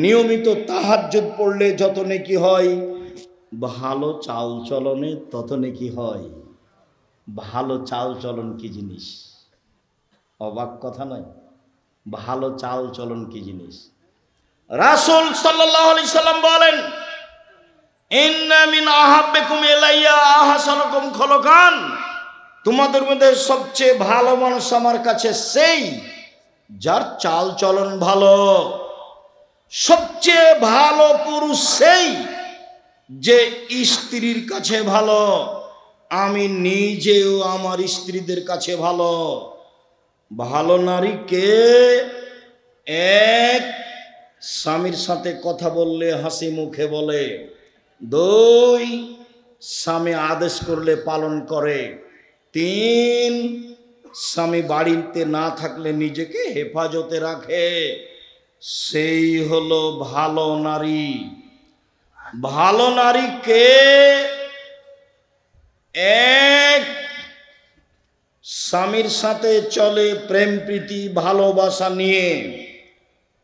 A: নিয়মিত তাহাজ্জুদ পড়লে যত নেকি হয়। ভালো চাল চলনে তত নেকি হয়। ভালো চাল চলন কি জিনিস? অবাক কথা নয়? ভালো চাল চলন কি জিনিস? রাসূল সাল্লাল্লাহু আলাইহি সাল্লাম বলেন, ইন্না মিন আহাব্বিকুম ইলাইয়া আহসানুকুম খুলুকান। তোমাদের মধ্যে সবচেয়ে ভালো মানুষ আমার কাছে সেই যার চাল চলন ভালো। সবচেয়ে ভালো পুরুষ সেই যে স্ত্রীর কাছে ভালো। আমি নিজেও আমার স্ত্রীদের কাছে ভালো। ভালো নারীকে, এক, স্বামীর সাথে কথা বললে হাসি মুখে বলে। দুই, স্বামী আদেশ করলে পালন করে। তিন, স্বামী বাড়িতে না থাকলে নিজেকে হেফাজতে রাখে। সেই হলো ভালো নারী। ভালো নারীকে, এক, স্বামীর সাথে চলে প্রেম প্রীতি ভালোবাসা নিয়ে।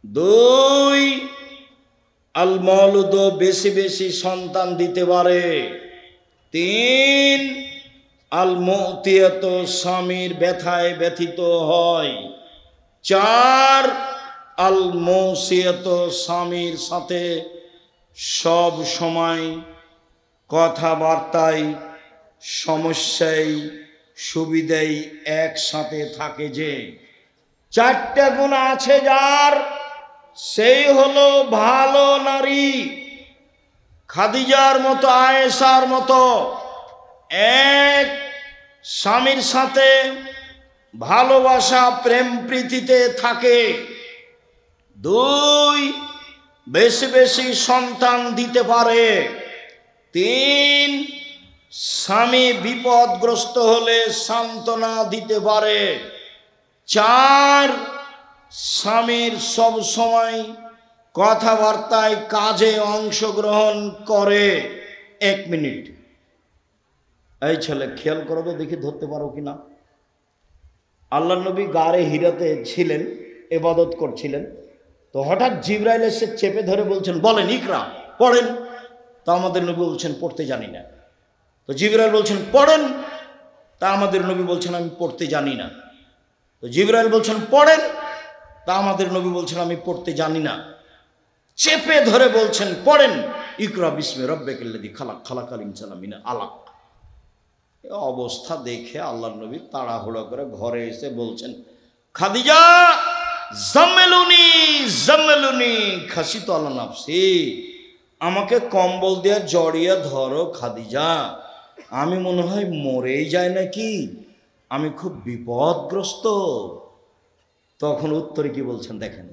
A: দুই, আল মওলুদ, বেশি বেশি সন্তান দিতে পারে। তিন, আল মুতিয়াত, স্বামীর ব্যথায় ব্যথিত হয়। চার, আল মুসিয়াত, স্বামীর সাথে সব সময় কথাবার্তায় সমস্যায় সুবিধায় একসাথে থাকে। যে চারটা গুণ আছে যার, সেই হলো ভালো নারী। খাদিজার মতো, আয়েশার মতো। এক, স্বামীর সাথে ভালোবাসা প্রেম প্রীতিতে থাকে। দুই, বেশি বেশি সন্তান দিতে পারে। তিন, স্বামী বিপদগ্রস্ত হলে সান্ত্বনা দিতে পারে। চার, স্বামীর সব সময় কথাবার্তায় কাজে অংশগ্রহণ করে। এক মিনিট, এই ছেলে খেয়াল করো তো দেখি ধরতে পারো কিনা। আল্লাহ নবী গারে হিরাতে ছিলেন, ইবাদত করছিলেন। তো হঠাৎ জিবরাইল এসে চেপে ধরে বলছেন, বলেন ইকরা, পড়েন। তা আমাদের নবী বলছেন পড়তে জানি না। তো জিবরাইল বলছেন পড়েন। তা আমাদের নবী বলছেন আমি পড়তে জানি না। তো জিবরাইল বলছেন পড়েন। তা আমাদের নবী বলছেন আমি পড়তে জানি না। চেপে ধরে বলছেন পড়েন, ইকরা বিস্মি রাব্বিকাল্লাযী খালাক, খালাকাল ইনসানা মিন আলাক। অবস্থা দেখে আল্লাহর নবী তাড়াহুড়ো করে ঘরে এসে বলছেন, খাদিজা জাম্মেলুনি জাম্মেলুনি খাসিতু আলা নাফসি, আমাকে কম্বল দিয়ে জড়িয়ে ধরো খাদিজা, আমি মনে হয় মরেই যায় নাকি, আমি খুব বিপদগ্রস্ত। তখন উত্তরে কি বলছেন দেখেন,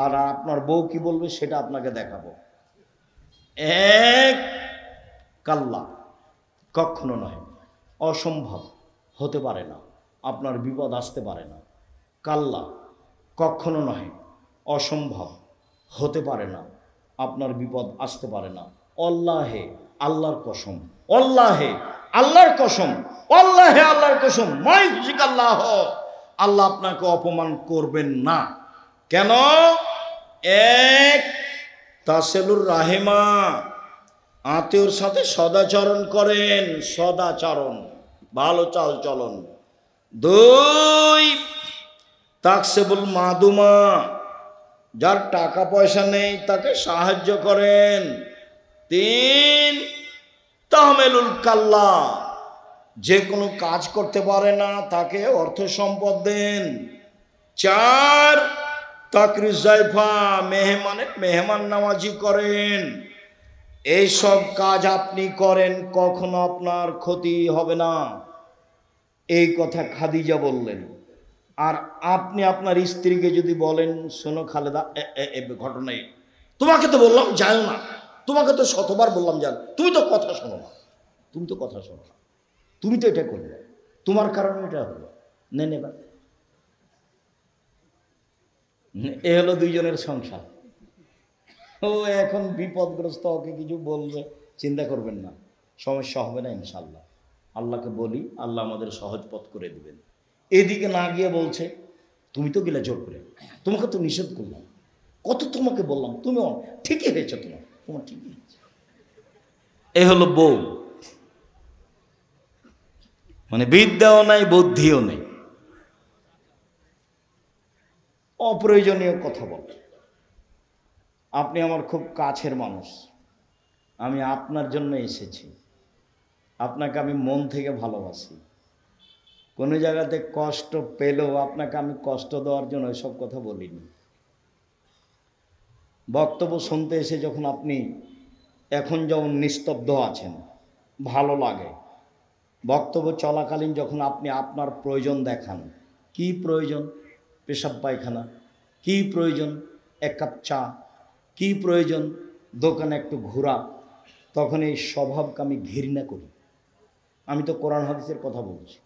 A: আর আপনার বউ কি বলবে সেটা আপনাকে দেখাবো। এক, কাল্লা, কখনো নয়, অসম্ভব, হতে পারে না, আপনার বিপদ আসতে পারে না। কাল্লা, কখনো নয়, অসম্ভব, হতে পারে না, আপনার বিপদ আসতে পারে না। অল্লাহে, আল্লাহর কসম, অল্লাহে, আল্লাহর কসম, অল্লাহে, আল্লাহর কসম, মাইফিক আল্লাহ, আল্লাহ আপনাকে অপমান করবেন না। কেন? এক, তাসেলুর রাহেমা, আত্মীয়র সাথে সদাচরণ করেন, সদাচরণ, ভালো চাল চলন। দুই, তাকসেবুল মাদুমা, যার টাকা পয়সা নেই তাকে সাহায্য করেন। তিন, তাহমেলুল কাল্লা, যে কোনো কাজ করতে পারে না তাকে অর্থ সম্পদ দেন। চার, তাকরিজ জাইফা, মেহমানের মেহমান নামাজি করেন। এইসব কাজ আপনি করেন, কখনো আপনার ক্ষতি হবে না। এই কথা খাদিজা বললেন। আর আপনি আপনার স্ত্রীকে যদি বলেন, শোনো খালেদা, ঘটনায় তোমাকে তো বললাম যাও না, তোমাকে তো শতবার বললাম যাও, তুমি তো কথা শোনো না, তুমি তো কথা শোনো না, তুমি তো এটা করবে, তোমার কারণে এটা হলো, নেবা। এ হলো দুইজনের সংসার। ও এখন বিপদগ্রস্ত, ওকে কিছু বলবে, চিন্তা করবেন না, সমস্যা হবে না ইনশাল্লাহ। আল্লাহকে বলি, আল্লাহ আমাদের সহজ পথ করে দিবেন। এদিকে না গিয়ে বলছে, তুমি তো গেলে জোর করে, তোমাকে তো নিষেধ করলাম, কত তোমাকে বললাম, তুমি ঠিকই হয়েছে, তোমার ঠিকই হয়েছে। এ হলো বউ, মানে বিদ্যাও নাই, বুদ্ধিও নেই, অপ্রয়োজনীয় কথা বলে। আপনি আমার খুব কাছের মানুষ, আমি আপনার জন্য এসেছি, আপনাকে আমি মন থেকে ভালোবাসি, কোনো জায়গাতে কষ্ট পেলেও আপনাকে আমি কষ্ট দেওয়ার জন্য এসব কথা বলিনি। বক্তব্য শুনতে এসে যখন আপনি এখন যেমন নিস্তব্ধ আছেন, ভালো লাগে, বক্তব্য চলাকালীন যখন আপনি আপনার প্রয়োজন দেখান, কি প্রয়োজন, পেশাব পায়খানা, কি প্রয়োজন, এক কাপ চা, কি প্রয়োজন, দোকানে একটু ঘোরা, তখন এই স্বভাবকে আমি ঘৃণা করি। আমি তো কোরআন হাদিসের কথা বলছি,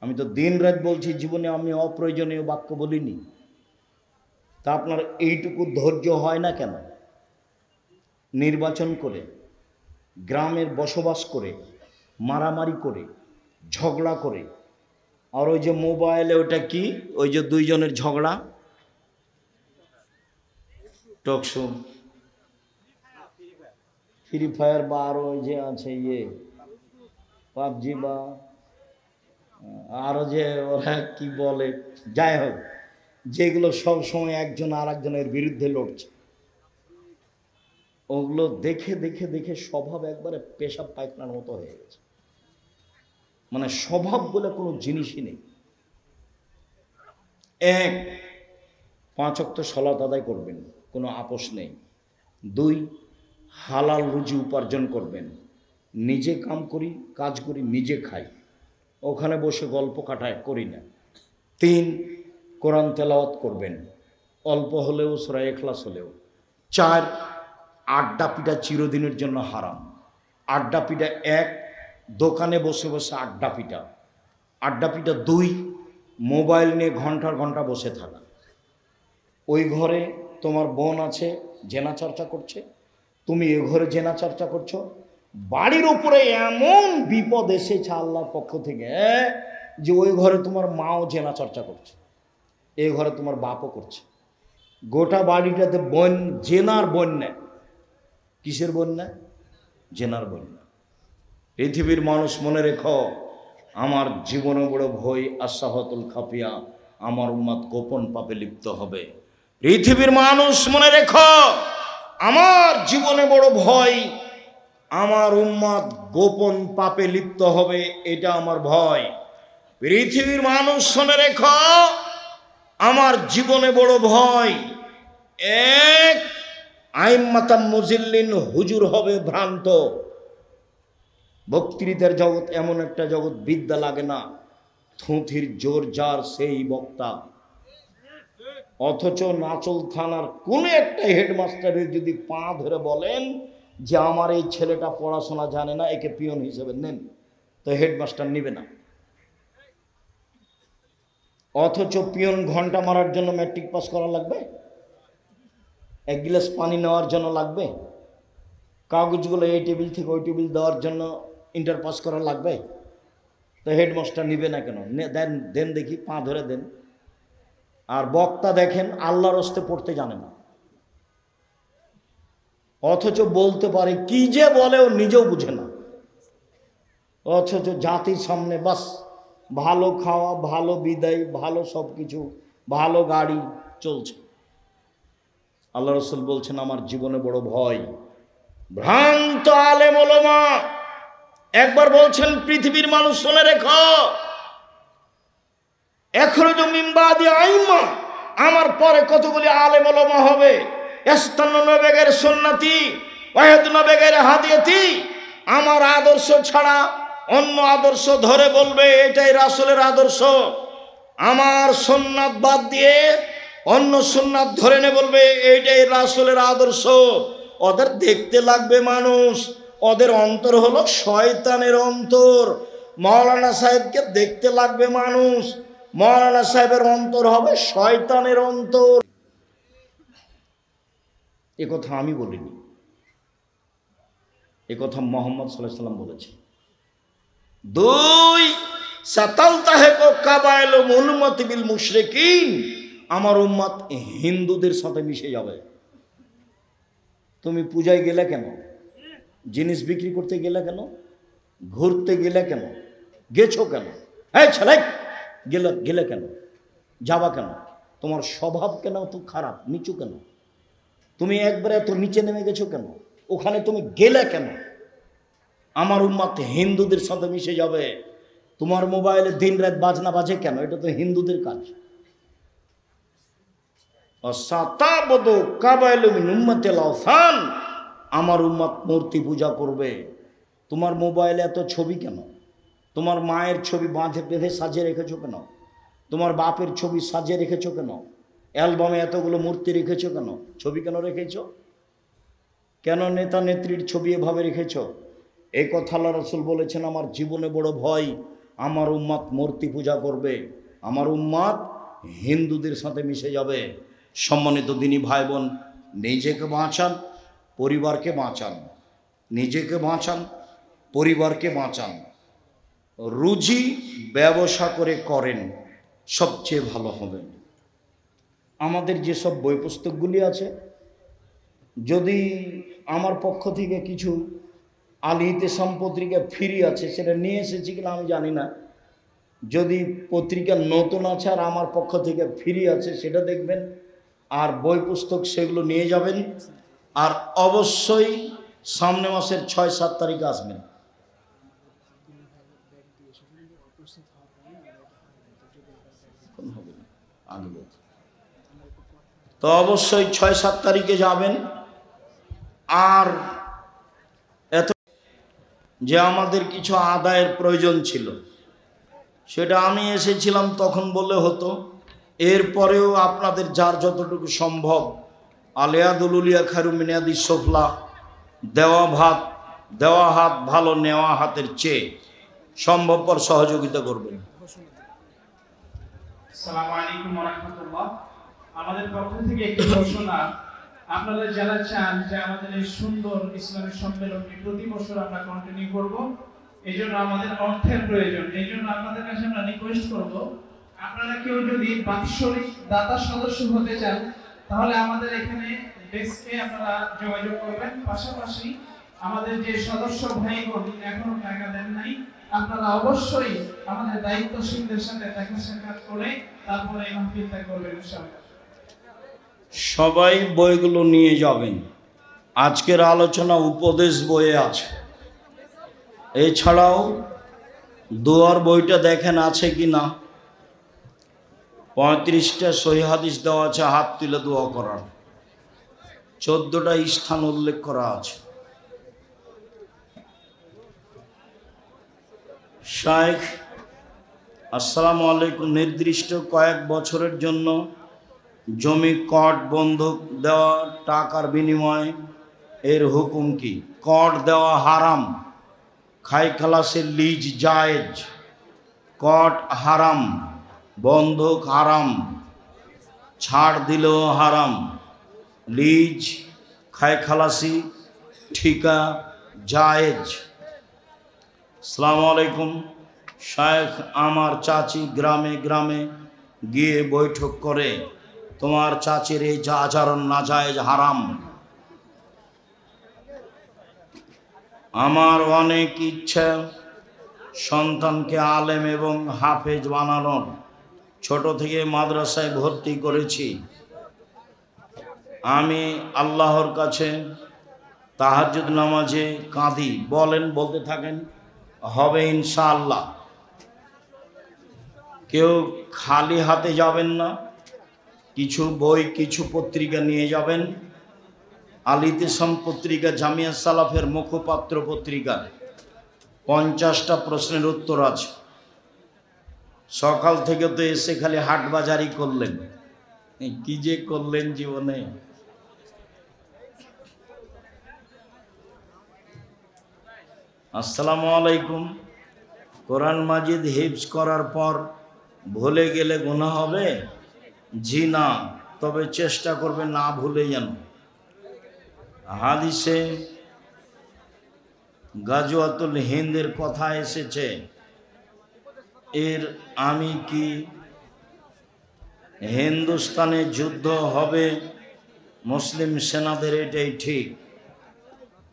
A: আমি তো দিন রাত বলছি, জীবনে আমি অপ্রয়োজনীয় বাক্য বলিনি। তা আপনার এইটুকু ধৈর্য হয় না কেন? নির্বাচন করে, গ্রামের বসবাস করে, মারামারি করে, ঝগড়া করে, আর ওই যে মোবাইলে ওটা কি, ওই যে দুইজনের ঝগড়া, টকশো, ফ্রি ফায়ার, বা আরও ওই যে আছে পাবজি, বা আরও যে ওরা কি বলে, যাই হোক, যেগুলো সব সময় একজন আর একজনের বিরুদ্ধে লড়ছে, ওগুলো দেখে দেখে দেখে স্বভাব একবারে পেশাব পায়খানার মতো হয়ে গেছে। মানে স্বভাব বলে কোনো জিনিসই নেই। এক, 5 ওয়াক্ত সালাত আদায় করবেন, কোনো আপোষ নেই। 2, হালাল রুজি উপার্জন করবেন, নিজে কাজ করি, নিজে খাই, ওখানে বসে গল্প কাটায় করি না। 3, কোরআন তেলাওয়াত করবেন, অল্প হলেও, সূরা ইখলাস হলেও। 4, আড্ডা পিটা চিরদিনের জন্য হারাম। আড্ডা পিটা 1, দোকানে বসে বসে আড্ডা পিটা। 2, মোবাইল নিয়ে ঘন্টার ঘন্টা বসে থাকা। ওই ঘরে তোমার বোন আছে, জেনা চর্চা করছে, তুমি এ ঘরে জেনা চর্চা করছো। বাড়ির উপরে এমন বিপদ এসেছে আল্লাহর পক্ষ থেকে যে ওই ঘরে তোমার মাও জেনা চর্চা করছে, এই ঘরে তোমার বাপও করছে। গোটা বাড়িটাতে জেনার বন্যা। কিসের বন্যা? জেনার বন্যা। পৃথিবীর মানুষ মনে রেখো, আমার জীবনে বড় ভয়, আশাহতুল খাফিয়া, আমার উম্মত গোপন পাপে লিপ্ত হবে। পৃথিবীর মানুষ মনে রেখো, আমার জীবনে বড় ভয়, আমার উম্মত গোপন পাপে লিপ্ত হবে, এটা আমার ভয়। পৃথিবীর মানুষ শুনে রেখো, আমার জীবনে বড় ভয়। এক, আইম্মাতাম মুজিল্লিন, হুজুর হবে ভ্রান্ত। বক্তৃতার জগৎ এমন একটা জগৎ, বিদ্যা লাগে না, থুঁথির জোর যার সেই বক্তা। অথচ নাচল থানার কোন একটা হেডমাস্টারের যদি পা ধরে বলেন যে আমার এই ছেলেটা পড়াশোনা জানে না, একে পিয়ন হিসেবে নেন, তো হেডমাস্টার নিবে না। অথচ পিয়ন ঘন্টা মারার জন্য ম্যাট্রিক পাস করা লাগবে, এক গ্লাস পানি নেওয়ার জন্য লাগবে, কাগজগুলো এই টেবিল থেকে ওই টেবিল দেওয়ার জন্য ইন্টার পাস করা লাগবে, তো হেডমাস্টার নিবে না কেন? দেন দেন দেখি, পা ধরে দেন। আর বক্তা দেখেন আল্লাহর হস্তে পড়তে জানে না, অথচ বলতে পারে, কি যে বলে ও নিজেও বুঝে না। অথচ জাতির সামনে বাস ভালো খাওয়া, ভালো বিদায়, ভালো সব কিছু, ভালো গাড়ি চলছে। আল্লাহ রাসূল বলছেন আমার জীবনে বড় ভয় ভ্রান্ত আলেম ওলামা। একবার বলছেন পৃথিবীর মানুষ শুনে রেখো, এখরজু মিন বাদি আইম্মা, আমার পরে কতগুলি আলেম ওলামা হবে, ইস্তান্নুনা বিগাইরি সুন্নতি ওয়া ইয়াহদুনা বিগাইরি হাদিয়াতি, আমার আদর্শ ছাড়া অন্য আদর্শ ধরে বলবে এটাই রাসূলের আদর্শ, আমার সুন্নাত বাদ দিয়ে অন্য সুন্নাত ধরে নে বলবে এইটাই রাসূলের আদর্শ। ওদের দেখতে লাগবে মানুষ, ওদের অন্তর হলো শয়তানের অন্তর। মাওলানা সাহেবকে দেখতে লাগবে মানুষ, মাওলানা সাহেবের অন্তর হবে শয়তানের অন্তর। এ কথা আমি বলিনি, এ কথা মুহাম্মদ সাল্লাল্লাহু আলাইহি ওয়াসাল্লাম বলেছেন। দুই, সাতালতাহিকু কাবাইলু উম্মতি বিল মুশরিকিন, আমার উম্মত হিন্দুদের সাথে মিশে যাবে। তুমি পূজায় গেলে কেন? জিনিস বিক্রি করতে গেলে কেন? ঘুরতে গেলে কেন? গেছো কেন? এই ছেলে গেলে কেন? যাবা কেন? তোমার স্বভাব কেন তো খারাপ, নিচু কেন? তুমি একবারে এত নিচে নেমে গেছো কেন? ওখানে তুমি গেলে কেন? আমার উম্মত হিন্দুদের সাথে মিশে যাবে। তোমার মোবাইলে দিন রাত বাজনা বাজে কেন? এটা তো হিন্দুদের কাজ। আমার উম্মত মূর্তি পূজা করবে। তোমার মোবাইলে এত ছবি কেন? তোমার মায়ের ছবি বেঁধে সাজিয়ে রেখেছো কেন? তোমার বাপের ছবি সাজিয়ে রেখেছো কেন? অ্যালবামে এতগুলো মূর্তি রেখেছো কেন? ছবি কেন রেখেছো? কেন নেতা নেত্রীর ছবি এভাবে রেখেছো? এই কথা আল্লাহ রাসূল বলেছেন আমার জীবনে বড় ভয়, আমার উম্মত মূর্তি পূজা করবে, আমার উম্মত হিন্দুদের সাথে মিশে যাবে। সম্মানিত দিনী ভাই বোন, নিজেকে বাঁচান, পরিবারকে বাঁচান, নিজেকে বাঁচান, পরিবারকে বাঁচান। রুজি ব্যবসা করে করেন, সবচেয়ে ভালো হবে। আমাদের যেসব বই পুস্তকগুলি আছে, যদি আমার পক্ষ থেকে কিছু আল ইতিসাম পত্রিকা ফ্রি আছে, সেটা নিয়ে এসেছি কিনা আমি জানি না। যদি পত্রিকা নতুন আছে আর আমার পক্ষ থেকে ফ্রি আছে, সেটা দেখবেন। আর বই পুস্তক সেগুলো নিয়ে যাবেন। আর অবশ্যই সামনে মাসের 6-7 তারিখে আসবেন। তো অবশ্যই 6-7 তারিখে যাবেন। আর এত যে আমাদের কিছু আদায়ের প্রয়োজন ছিল, সেটা আমি এসেছিলাম তখন বললে হতো। এরপরেও আপনাদের যার যতটুকু সম্ভব, আলিয়াদুল উলিয়া খায়রু মিন ইয়াদিস সুফলা, দেওয়া হাত ভালো নেওয়া হাতের চেয়ে, সম্ভবপর সহযোগিতা করবেন।
B: আসসালামু আলাইকুম ওয়া রাহমাতুল্লাহ। আমাদের পক্ষ থেকে একটি ঘোষণা, আপনারা যারা চান যে আমাদের এই সুন্দর ইসলামী সম্মেলনটি প্রতি বছর আমরা কন্টিনিউ করব, এইজন্য আমাদের অর্থের প্রয়োজন। এইজন্য আপনাদের কাছে আমরা রিকোয়েস্ট করব, আপনারা কেউ যদি বাৎসরিক দাতা সদস্য হতে চান, তাহলে আমাদের এখানে ডেস্কে আপনারা যোগাযোগ করবেন। পাশাপাশি আমাদের যে সদস্য ভাইগণ এখনো টাকা দেন নাই, আপনারা অবশ্যই আমাদের দায়িত্বশীলদের সাথে দেখা সাক্ষাৎ করে তারপরে এই মাহফিলটা করবেন ইনশাআল্লাহ।
A: সবাই বইগুলো নিয়ে যাবেন। আজকের আলোচনা উপদেশ বইয়ে আছে। এছাড়াও দোয়ার বইটা দেখেন আছে কি না। 35টা সহিহ হাদিস দেওয়া আছে হাত তুলে দোয়া করার, 14টা স্থান উল্লেখ করা আছে। শাইখ আসসালামু আলাইকুম, নির্দিষ্ট কয়েক বছরের জন্য জমি কট বন্ধক দেওয়া টাকার বিনিময়ে এর হুকুম কি? কট দেওয়া হারাম, খাই খালাসের লিজ জায়েজ। কট হারাম, বন্ধক হারাম, ছাড় দিলেও হারাম। লিজ, খাই খালাসি, ঠিকা জায়েজ। আসসালামু আলাইকুম শায়েখ, আমার চাচি গ্রামে গ্রামে গিয়ে বৈঠক করে, তোমার চাচির এই যা আচরণ নাজায়েজ হারাম। আমার অনেক ইচ্ছা সন্তানকে আলেম এবং হাফেজ বানানোর, ছোট থেকে মাদ্রাসায় ভর্তি করেছি। আমি আল্লাহর কাছে তাহাজ্জুদ নামাজে কাঁদি। বলেন, বলতে থাকেন, হবে ইনশাআল্লাহ। কেউ খালি হাতে যাবেন না, কিছু বই কিছু পত্রিকা নিয়ে যাবেন। আল ইতিসাম পত্রিকা জামিয়া সালাফের মুখপাত্র পত্রিকা, 50টা প্রশ্নের উত্তর আছে। সকাল থেকে তো এসে খালি হাট বাজারই করলেন, কি যে করলেন জীবনে। আসসালামু আলাইকুম, কোরআন মাজিদ হিফজ করার পর ভুলে গেলে গুনাহ হবে? জি না, তবে চেষ্টা করবে না ভুলে যেন। হাদিসে গাজওয়াতুল হিন্দের কথা এসেছে, আমি কি হিন্দুস্তানে যুদ্ধ হবে মুসলিম সেনাদের? এটাই ঠিক।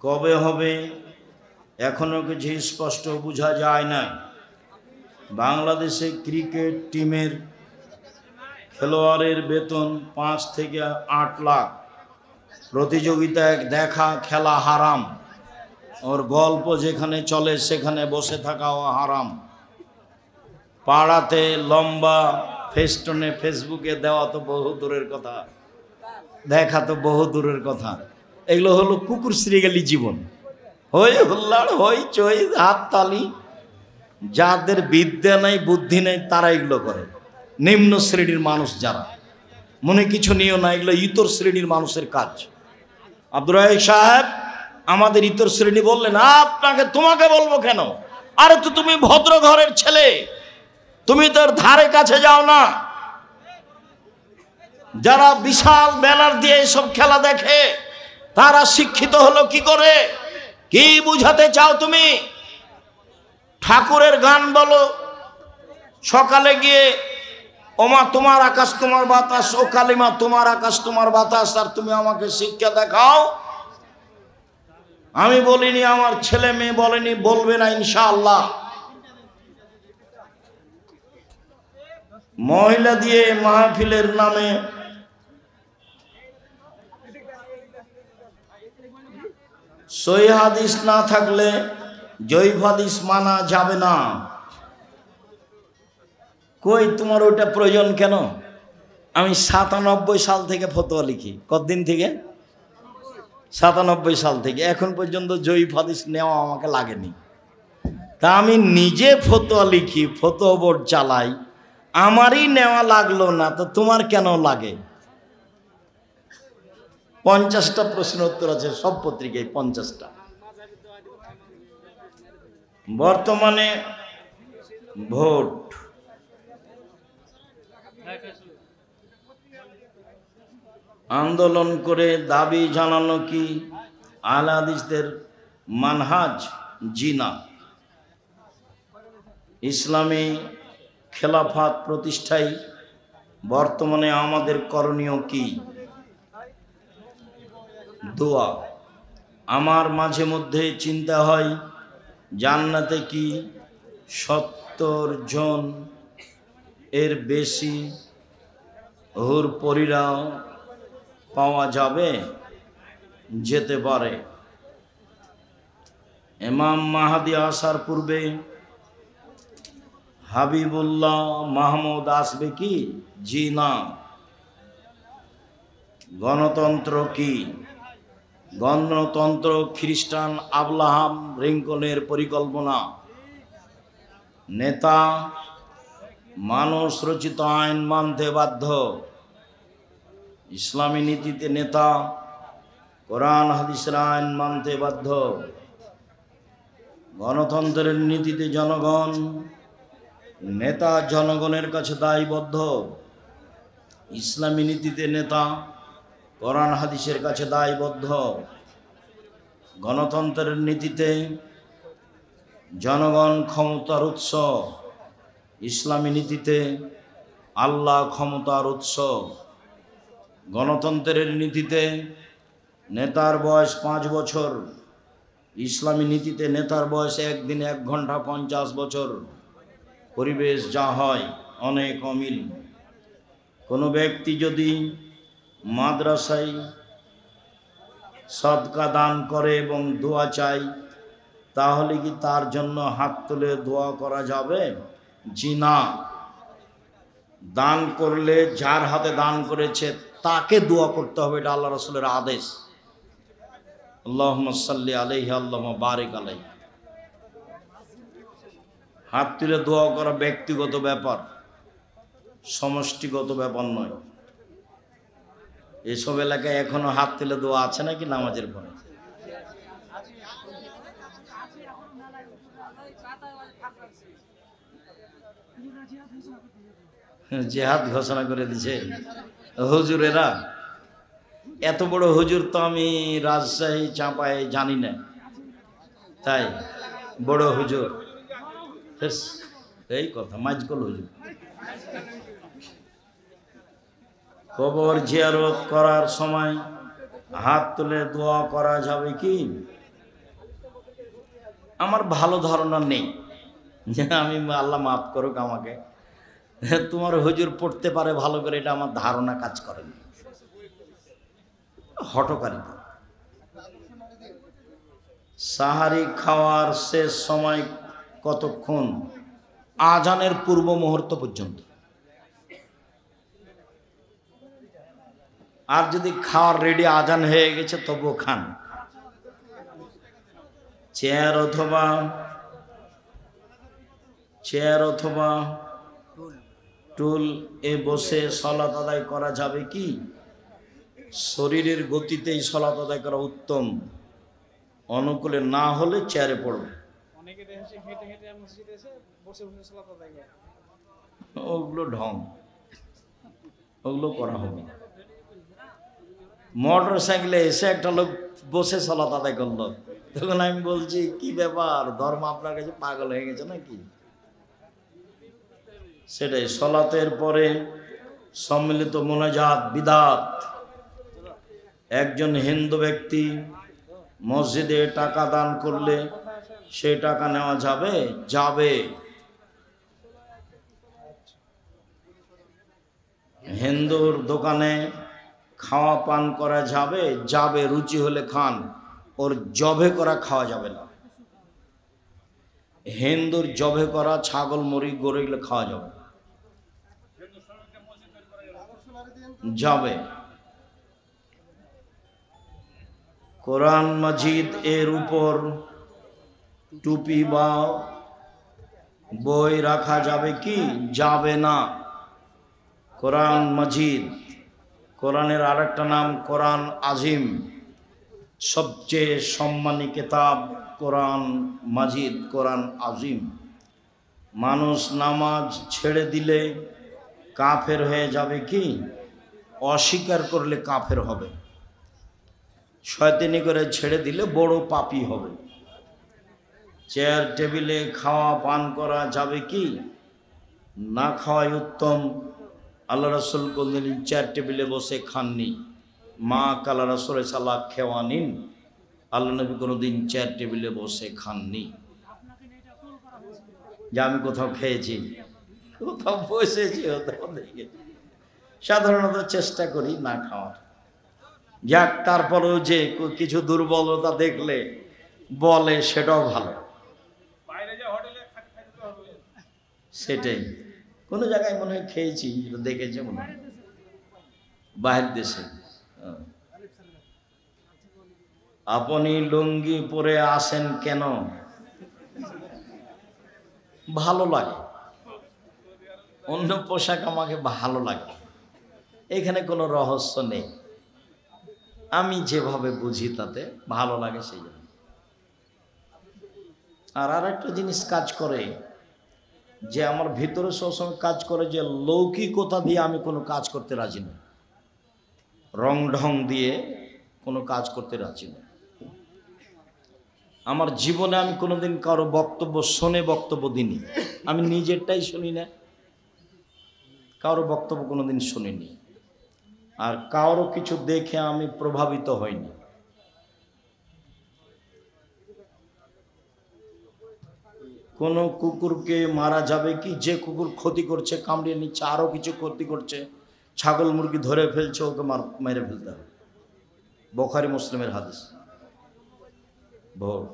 A: কবে হবে এখনো কিছু স্পষ্ট বোঝা যায় না। বাংলাদেশে ক্রিকেট টিমের খেলোয়াড়ের বেতন 5 থেকে 8 লাখ। প্রতিযোগিতায় দেখা খেলা হারাম। ওর গল্প যেখানে চলে সেখানে বসে থাকাও হারাম। পাড়াতে লম্বা ফেস্টনে ফেসবুকে দেওয়া তো বহু দূরের কথা, দেখা তো বহু দূরের কথা। এগুলো হলো কুকুর শ্রীগালি জীবন। হই হুল্লাড়, হই চই, হাত তালি। যাদের বিদ্যা নেই বুদ্ধি নেই তারা এগুলো করে। নিম্ন শ্রেণীর মানুষ যারা, মনে কিছু নিও না, এগুলো ইতর শ্রেণীর মানুষের কাজ। আব্দুর রাহিক সাহেব আমাদের ইতর শ্রেণী বললেন, তোমাকে বলবো কেন? আরে তো তুমি ভদ্র ঘরের ছেলে, তুমি তোর ধারে কাছে যাও না। যারা বিশাল ব্যানার দিয়ে এসব খেলা দেখে তারা শিক্ষিত হলো কি করে? কি বুঝাতে চাও তুমি? ঠাকুরের গান বলো, সকালে গিয়ে ওমা তোমার আকাশ তোমার বাতাস, ও কালিমা তোমার আকাশ তোমার বাতাস, আর তুমি আমাকে শিক্ষা দেখাও। আমি বলিনি, আমার ছেলে মেয়ে বলেনি, বলবে না ইনশাআল্লাহ। মহিলা দিয়ে মাহফিলের নামে সহিহ হাদিস না থাকলে জয়ীফ হাদিস মানা যাবে না। কই তোমার ওইটা প্রয়োজন কেন? আমি 97 সাল থেকে ফতোয়া লিখি। কতদিন থেকে? 97 সাল থেকে এখন পর্যন্ত জয়ীফ হাদিস নেওয়া আমাকে লাগেনি। তা আমি নিজে ফতোয়া লিখি, ফতোয়া বোর্ড চালাই, আমারই নেওয়া লাগলো না, তো তোমার কেন লাগে? 50টা প্রশ্ন উত্তর আছে সব পত্রিকায়, 50টা। বর্তমানে ভোট আন্দোলন করে দাবি জানানো কি আহলে হাদিসদের মানহাজ? জি না। ইসলামী খেলাফত প্রতিষ্ঠায় বর্তমানে আমাদের করণীয় কি? দোয়া। আমার মাঝে মধ্যে চিন্তা হয় জান্নাতে কি 70 জন এর বেশি হুর পরীরা পাওয়া যাবে? যেতে পারে। ইমাম মাহদী আসার পূর্বে হাবিবুল্লাহ মাহমুদ আসবে কি? জি না। গণতন্ত্র কি? গণতন্ত্র খ্রিস্টান আব্রাহাম লিঙ্কনের পরিকল্পনা। নেতা মানুষ রচিত আইন মানতে বাধ্য। ইসলামী নীতিতে নেতা কোরআন হাদিসের আইন মানতে বাধ্য। গণতন্ত্রের নীতিতে জনগণ, নেতা জনগণের কাছে দায়বদ্ধ। ইসলামী নীতিতে নেতা কোরআন হাদিসের কাছে দায়বদ্ধ। গণতন্ত্রের নীতিতে জনগণ ক্ষমতার উৎস, ইসলামী নীতিতে আল্লাহ ক্ষমতার উৎস। গণতন্ত্রের নীতিতে নেতার বয়স 5 বছর, ইসলামী নীতিতে নেতার বয়স 1 দিন 1 ঘন্টা 50 বছর। পরিবেশ যা হয় অনেক অমিল। কোনো ব্যক্তি যদি মাদ্রাসায় সদকা দান করে এবং দোয়া চাই, তাহলে কি তার জন্য হাত তুলে দোয়া করা যাবে? জি না। দান করলে যার হাতে দান করেছে তাকে দোয়া করতে হবে, এটা আল্লাহ রাসূলের আদেশ। আল্লাহুম্মা সাল্লি আলাইহি আল্লাহুম্মা বারিক আলাইহি। হাত তুলে দোয়া করা ব্যক্তিগত ব্যাপার, সমষ্টিগত ব্যাপার নয়। এসব এলাকায় এখনো হাত তুলে দোয়া আছে নাকি নামাজের পরে? জিহাদ ঘোষণা করে দিছে হুজুরেরা। এত বড় হুজুর তো আমি রাজশাহী চাঁপায় জানি না। তাই বড় হুজুর, এই কথা মাইজকল হুজুর। কবর জিয়ারত করার সময় হাত তুলে দোয়া করা যাবে কি? আমার ভালো ধারণা নেই, যে আমি আল্লাহ মাফ করুক আমাকে, তোমার হুজুর পড়তে পারে ভালো করে, এটা আমার ধারণা কাজ করে না। হঠকারিতা। সাহারি খাওয়ার শেষ সময় কতক্ষণ? আজানের পূর্ব মুহূর্ত পর্যন্ত। আর যদি খাওয়ার রেডি আজান হয়ে গেছে তবুও খান। চেয়ার অথবা টুল এ বসে সালাত আদায় করা যাবে কি? শরীরের গতিতেই সালাত আদায় করা উত্তম। অনুকূলে না হলে চেয়ারে পড়বে। ওগুলো ঢং, ওগুলো করা হবে। মোটর সাইকেলে এসে একটা লোক বসে সালাত আদায় করলো, তখন আমি বলছি কি ব্যাপার, ধর্ম আপনার কাছে পাগল হয়ে গেছে নাকি? সেটাই। সালাতের পরে সম্মিলিত মুনাজাত বিদাত। একজন হিন্দু ব্যক্তি মসজিদে টাকা দান করলে সেই টাকা নেওয়া যাবে? যাবে। হিন্দুর দোকানে খাওয়া পান করা যাবে? যাবে। রুচি হলে খান, ওর জবে করা খাওয়া যাবে না। হিন্দুর জবে করা ছাগল, মুরগি, গরু এগুলো খাওয়া যাবে। যাবে। কোরআন মাজিদ এর উপর টুপি বা বই রাখা যাবে কি? যাবে না। কোরআন মাজিদ, কোরআনের আরেকটা নাম কোরআন আজিম, সবচেয়ে সম্মানী কিতাব কোরআন মাজিদ, কোরআন আজিম। মানুষ নামাজ ছেড়ে দিলে কাফের হয়ে যাবে কি? অস্বীকার করলে কাফের হবে। শয়তানি করে ছেড়ে দিলে বড় পাপী হবে। চেয়ার টেবিলে খাওয়া পান করা যাবে কি? না খাওয়াই উত্তম। আল্লাহ রাসূল কোনদিন চেয়ার টেবিলে বসে খাননি। মা কালা রাসূল সাল্লাল্লাহু খেওয়ানিন, আল্লাহ নবী কোনোদিন চেয়ার টেবিলে বসে খাননি। যে আমি কোথাও খেয়েছি, কোথাও বসেছি, সাধারণত চেষ্টা করি না খাওয়ার। যাক, তারপরেও যে কিছু দুর্বলতা দেখলে বলে সেটাও ভালো। সেটাই কোনো জায়গায় মনে হয় খেয়েছি, এটা দেখেছে মনে হয় বাহির দেশে। আপনি লুঙ্গি পরে আসেন কেন? ভালো লাগে, অন্য পোশাক আমাকে ভালো লাগে, এখানে কোনো রহস্য নেই, আমি যেভাবে বুঝি তাতে ভালো লাগে সেই জন্য। আর একটা জিনিস কাজ করে যে আমার ভিতরে সবসময় কাজ করে যে লৌকিকতা দিয়ে আমি কোনো কাজ করতে রাজি নই, রং ঢং দিয়ে কোনো কাজ করতে রাজি নই। আমার জীবনে আমি কোনোদিন কারো বক্তব্য শুনে বক্তব্য দিইনি, আমি নিজেরটাই শুনি না, কারো বক্তব্য কোনোদিন শুনিনি, আর কারো কিছু দেখে আমি প্রভাবিত হইনি। কোনো কুকুরকে মারা যাবে কি, যে কুকুর ক্ষতি করছে, কামড়িয়ে নিচ্ছে, আরও কিছু ক্ষতি করছে, ছাগল মুরগি ধরে ফেলছে, ওকে মেরে ফেলতে হবে, বুখারী মুসলিমের হাদিস। ভোট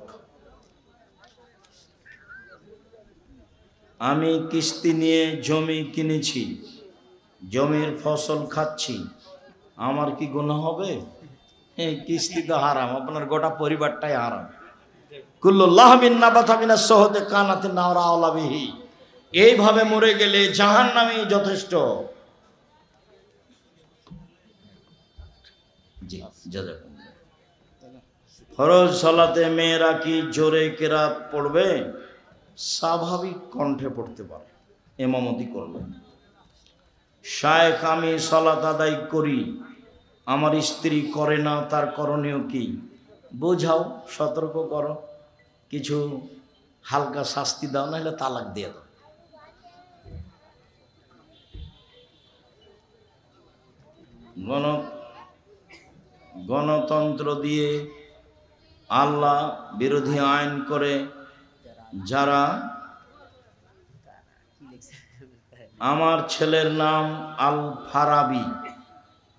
A: আমি কিস্তি নিয়ে জমি কিনেছি, জমির ফসল খাচ্ছি, আমার কি গুনাহ হবে? এই কিস্তি তো হারাম, আপনার গোটা পরিবারটাই হারাম। এইভাবে মরে গেলে জাহান্নামী যথেষ্ট। ফরজ সালাতে মেয়েরা কি জোরে কেরাত পড়বে? স্বাভাবিক কণ্ঠে পড়তে পারে, ইমামতি করবে। শায়েখ আমি সালাত আদায় করি, আমার স্ত্রী করে না, তার করণীয় কি? বোঝাও, সতর্ক করো, কিছু হালকা শাস্তি দাও, নাহলে তালাক দিয়ে দাও। গণতন্ত্র দিয়ে আল্লাহ বিরোধী আইন করে যারা, আমার ছেলের নাম আল ফারাবি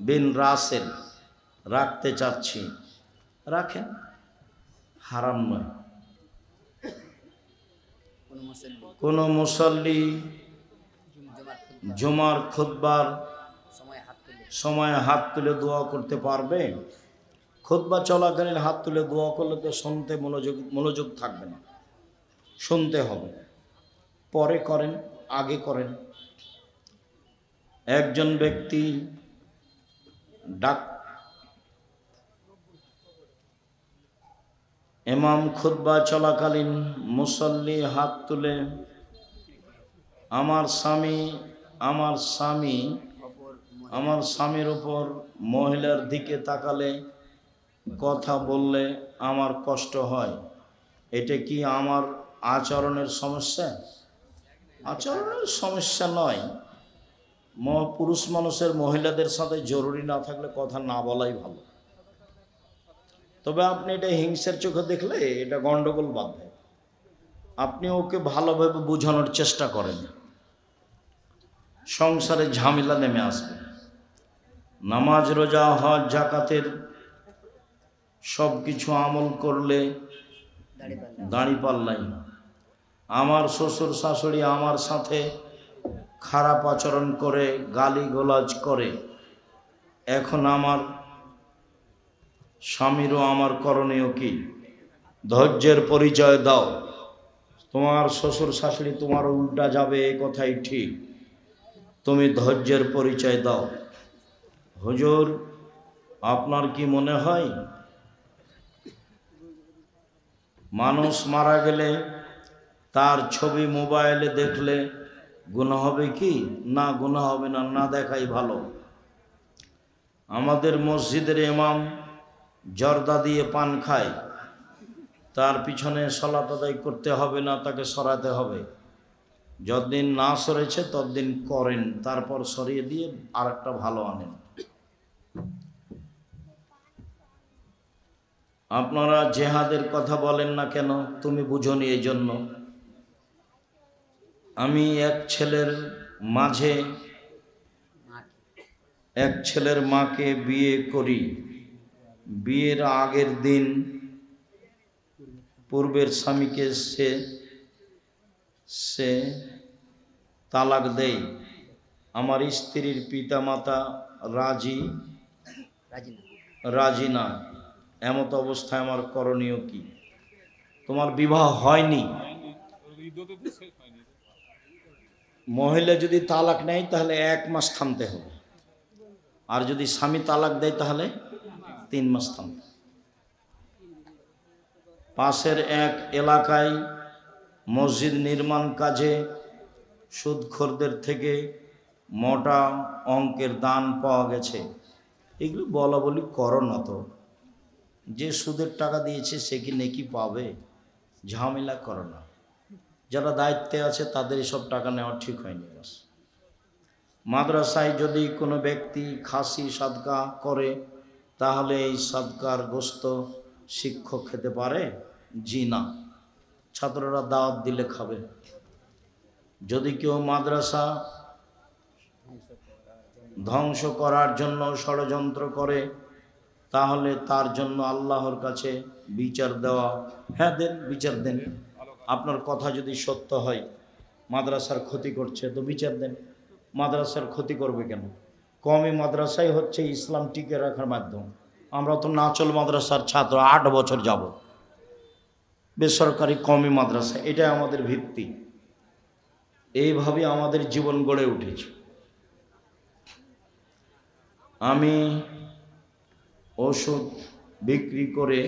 A: বিন রাসেল রাখতে চাচ্ছি, রাখেন, হারাম নয়। কোন মুসল্লি জুমার খুতবার সময় হাত তুলে দোয়া করতে পারবে? খুতবা চলাকালীন হাত তুলে দোয়া করলে তো শুনতে মনোযোগ থাকবে না, শুনতে হবে, পরে করেন, আগে করেন। একজন ব্যক্তি ইমাম খুতবা চলাকালীন মুসল্লি হাত তুলে আমার স্বামীর উপর মহিলার দিকে তাকালে কথা বললে আমার কষ্ট হয়, এটা কি আমার আচরণের সমস্যা? আচরণের সমস্যা নয়, পুরুষ মানুষের মহিলাদের সাথে জরুরি না থাকলে কথা না বলাই ভালো। তবে আপনি এটা হিংসার চোখে দেখলে এটা গন্ডগোল বাঁধবে, আপনি ওকে ভালোভাবে বোঝানোর চেষ্টা করেন, সংসারে ঝামেলা নেমে আসবে। নামাজ, রোজা, হজ, যাকাতের সব কিছু আমল করলে দাঁড়িপাল্লাই। আমার শ্বশুর শাশুড়ি আমার সাথে খারাপ আচরণ করে, গালিগালাজ করে, এখন আমার স্বামীরও আমার করণীয় কি? ধৈর্যের পরিচয় দাও। তোমার শ্বশুর শাশুড়ি তোমার উল্টা যাবে, এ কথাই ঠিক, তুমি ধৈর্যের পরিচয় দাও। হুজুর, আপনার কি মনে হয় মানুষ মারা গেলে তার ছবি মোবাইলে দেখলে গুনাহ হবে কি? না, গুনাহ হবে না, না দেখাই ভালো। আমাদের মসজিদের ইমাম জর্দা দিয়ে পান খায়, তার পিছনে সালাত আদায় করতে হবে না, তাকে সরাতে হবে। যতদিন না সরেছে ততদিন করেন, তারপর সরিয়ে দিয়ে আরেকটা ভালো আনেন। আপনারা জেহাদের কথা বলেন না কেন? তুমি বুঝোনি এই জন্য। আমি এক ছেলের মাকে বিয়ে করি, বিয়ের আগের দিন পূর্বের স্বামীকে সে তালাক দেই, আমার স্ত্রীর পিতামাতা রাজি না, এমত অবস্থায় আমার করণীয় কি? তোমার বিবাহ হয়নি, মহিলা যদি তালাক নেয় তাহলে 1 মাস থামতে হবে, আর যদি স্বামী তালাক দেয় তাহলে 3 মাস থামতে। পাশের এক এলাকায় মসজিদ নির্মাণ কাজে সুদখোরদের থেকে মোটা অঙ্কের দান পাওয়া গেছে। এগুলো বলা বলি করো না তো, যে সুদের টাকা দিয়েছে সে কি নেকি পাবে? ঝামেলা করো না, যারা দায়িত্বে আছে তাদের এসব টাকা নেওয়া ঠিক হয়নি। বাস মাদ্রাসায় যদি কোনো ব্যক্তি খাসি সাদকা করে তাহলে এই সাদকার গোশত শিক্ষক খেতে পারে? জি না, ছাত্ররা দাওয়াত দিলে খাবে। যদি কেউ মাদ্রাসা ধ্বংস করার জন্য ষড়যন্ত্র করে তাহলে তার জন্য আল্লাহর কাছে বিচার দেওয়া। হ্যাঁ দেন, বিচার দেন। আপনার কথা যদি সত্য হয় মাদ্রাসার ক্ষতি করছে তো বিচার দেন। মাদ্রাসার ক্ষতি করবে কেন? কওমি মাদ্রাসাই হচ্ছে ইসলাম টিকে রাখার মাধ্যম। আমরা তো নাচল মাদ্রাসার ছাত্র, 8 বছর যাব বেসরকারি কওমি মাদ্রাসা, এটাই আমাদের ভিত্তি। এইভাবে আমাদের জীবন গড়ে উঠেছে। আমি ওষুধ বিক্রি করে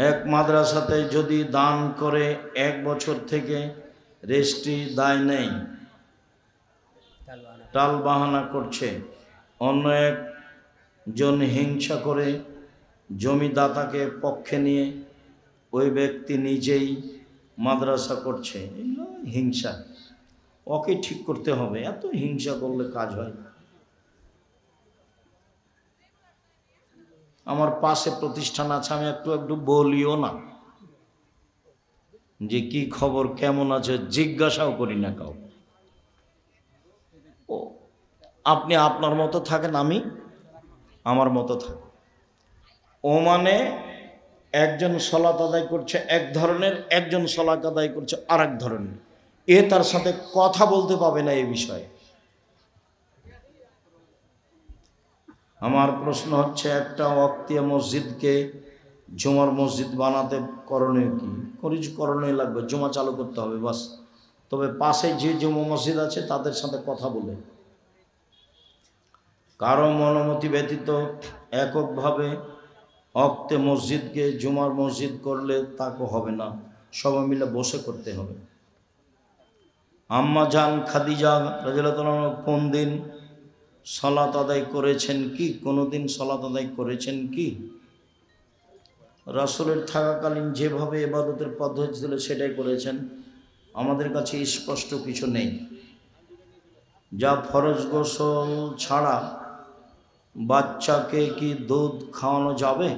A: এক মাদ্রাসাতে যদি দান করে 1 বছর থেকে রেজিস্ট্রি দায় নেই, টাল বাহানা করছে, অন্য একজন হিংসা করে জমিদাতাকে পক্ষে নিয়ে ওই ব্যক্তি নিজেই মাদ্রাসা করছে, হিংসা। ওকে ঠিক করতে হবে, এত হিংসা করলে কাজ হয়। আমার পাশে প্রতিষ্ঠান আছে, আমি একটু বলিও না যে কি খবর কেমন আছে, জিজ্ঞাসাও করি না কাউ। ও আপনি আপনার মতো থাকেন, আমি আমার মতো থাকি। ও মানে একজন সালাত আদায় করছে এক ধরনের, একজন সালাত আদায় করছে আর এক ধরনের, এ তার সাথে কথা বলতে পাবে না এই বিষয়ে। আমার প্রশ্ন হচ্ছে, একটা ওয়াক্তিয়া মসজিদকে জুমার মসজিদ বানাতে করণীয় কি? করণীয় লাগবে, জুমা চালু করতে হবে বাস। তবে পাশে যে জুমা মসজিদ আছে তাদের সাথে কথা বলে, কারো অনুমতি ব্যতীত এককভাবে ওয়াক্তে মসজিদকে জুমার মসজিদ করলে তাকে হবে না, সবাই মিলে বসে করতে হবে। আম্মা জান খাদিজা রাদিয়াল্লাহু আনহা কোন দিন সালাত আদায় করেছেন কি? কোনোদিন সালাত আদায় করেছেন কি? রাসূলের থাকাকালীন যেভাবে ইবাদতের পদ্ধতি ছিল সেটাই করেছেন। আমাদের কাছে স্পষ্ট কিছু নেই। যা ফরজ গোসল ছাড়া বাচ্চাকে কি দুধ খাওয়ানো যাবে?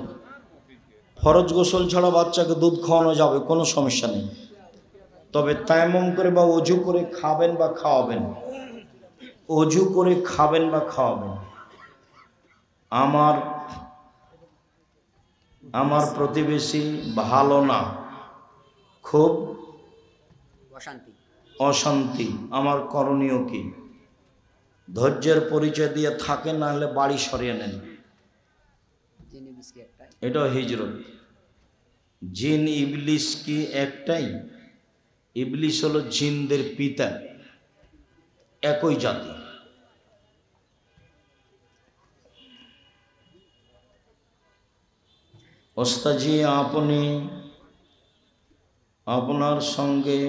A: ফরজ গোসল ছাড়া বাচ্চাকে দুধ খাওয়ানো যাবে, কোনো সমস্যা নেই। তবে তায়াম্মুম করে বা ওযু করে খাবেন বা খাওয়াবেন, ওযু করে খাবেন বা খাওয়াবেন। আমার প্রতিবেশী ভালো না, খুব অশান্তি, আমার করণীয় কি? ধৈর্যের পরিচয় দিয়ে থাকেন, না হলে বাড়ি সরিয়ে নেন। এটা হিজরত। জিন ইবলিস কি একটাই? ইবলিস হলো জিনদের পিতা, একই জাতি। ওস্তাজি আপনি আপনার সঙ্গে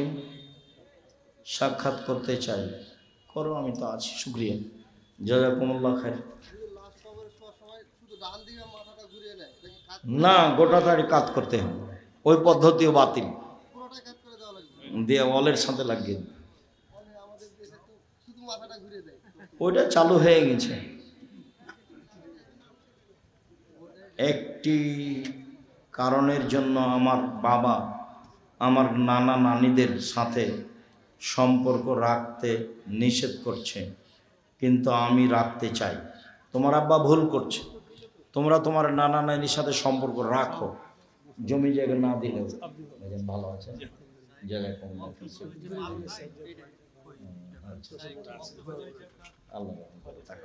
A: সাক্ষাৎ করতে চাই। করো, আমি তো আছি, শুকরিয়া, জাযাকুমুল্লাহ খাইর। না, গোটা দাড়ি কাত করতে হবে, ওই পদ্ধতিও বাতিল, দিয়ে ওয়ালের সাথে লাগিয়ে, ওইটা চালু হয়ে গেছে। একটি কারণের জন্য আমার বাবা আমার নানা নানিদের সাথে সম্পর্ক রাখতে নিষেধ করছে, কিন্তু আমি রাখতে চাই। তোমার আব্বা ভুল করছে, তোমরা তোমার নানা নানির সাথে সম্পর্ক রাখো, জমি জায়গা না দিলেও। ভালো আছে, জায়গায় কম আচ্ছা আল্লাহ টাকা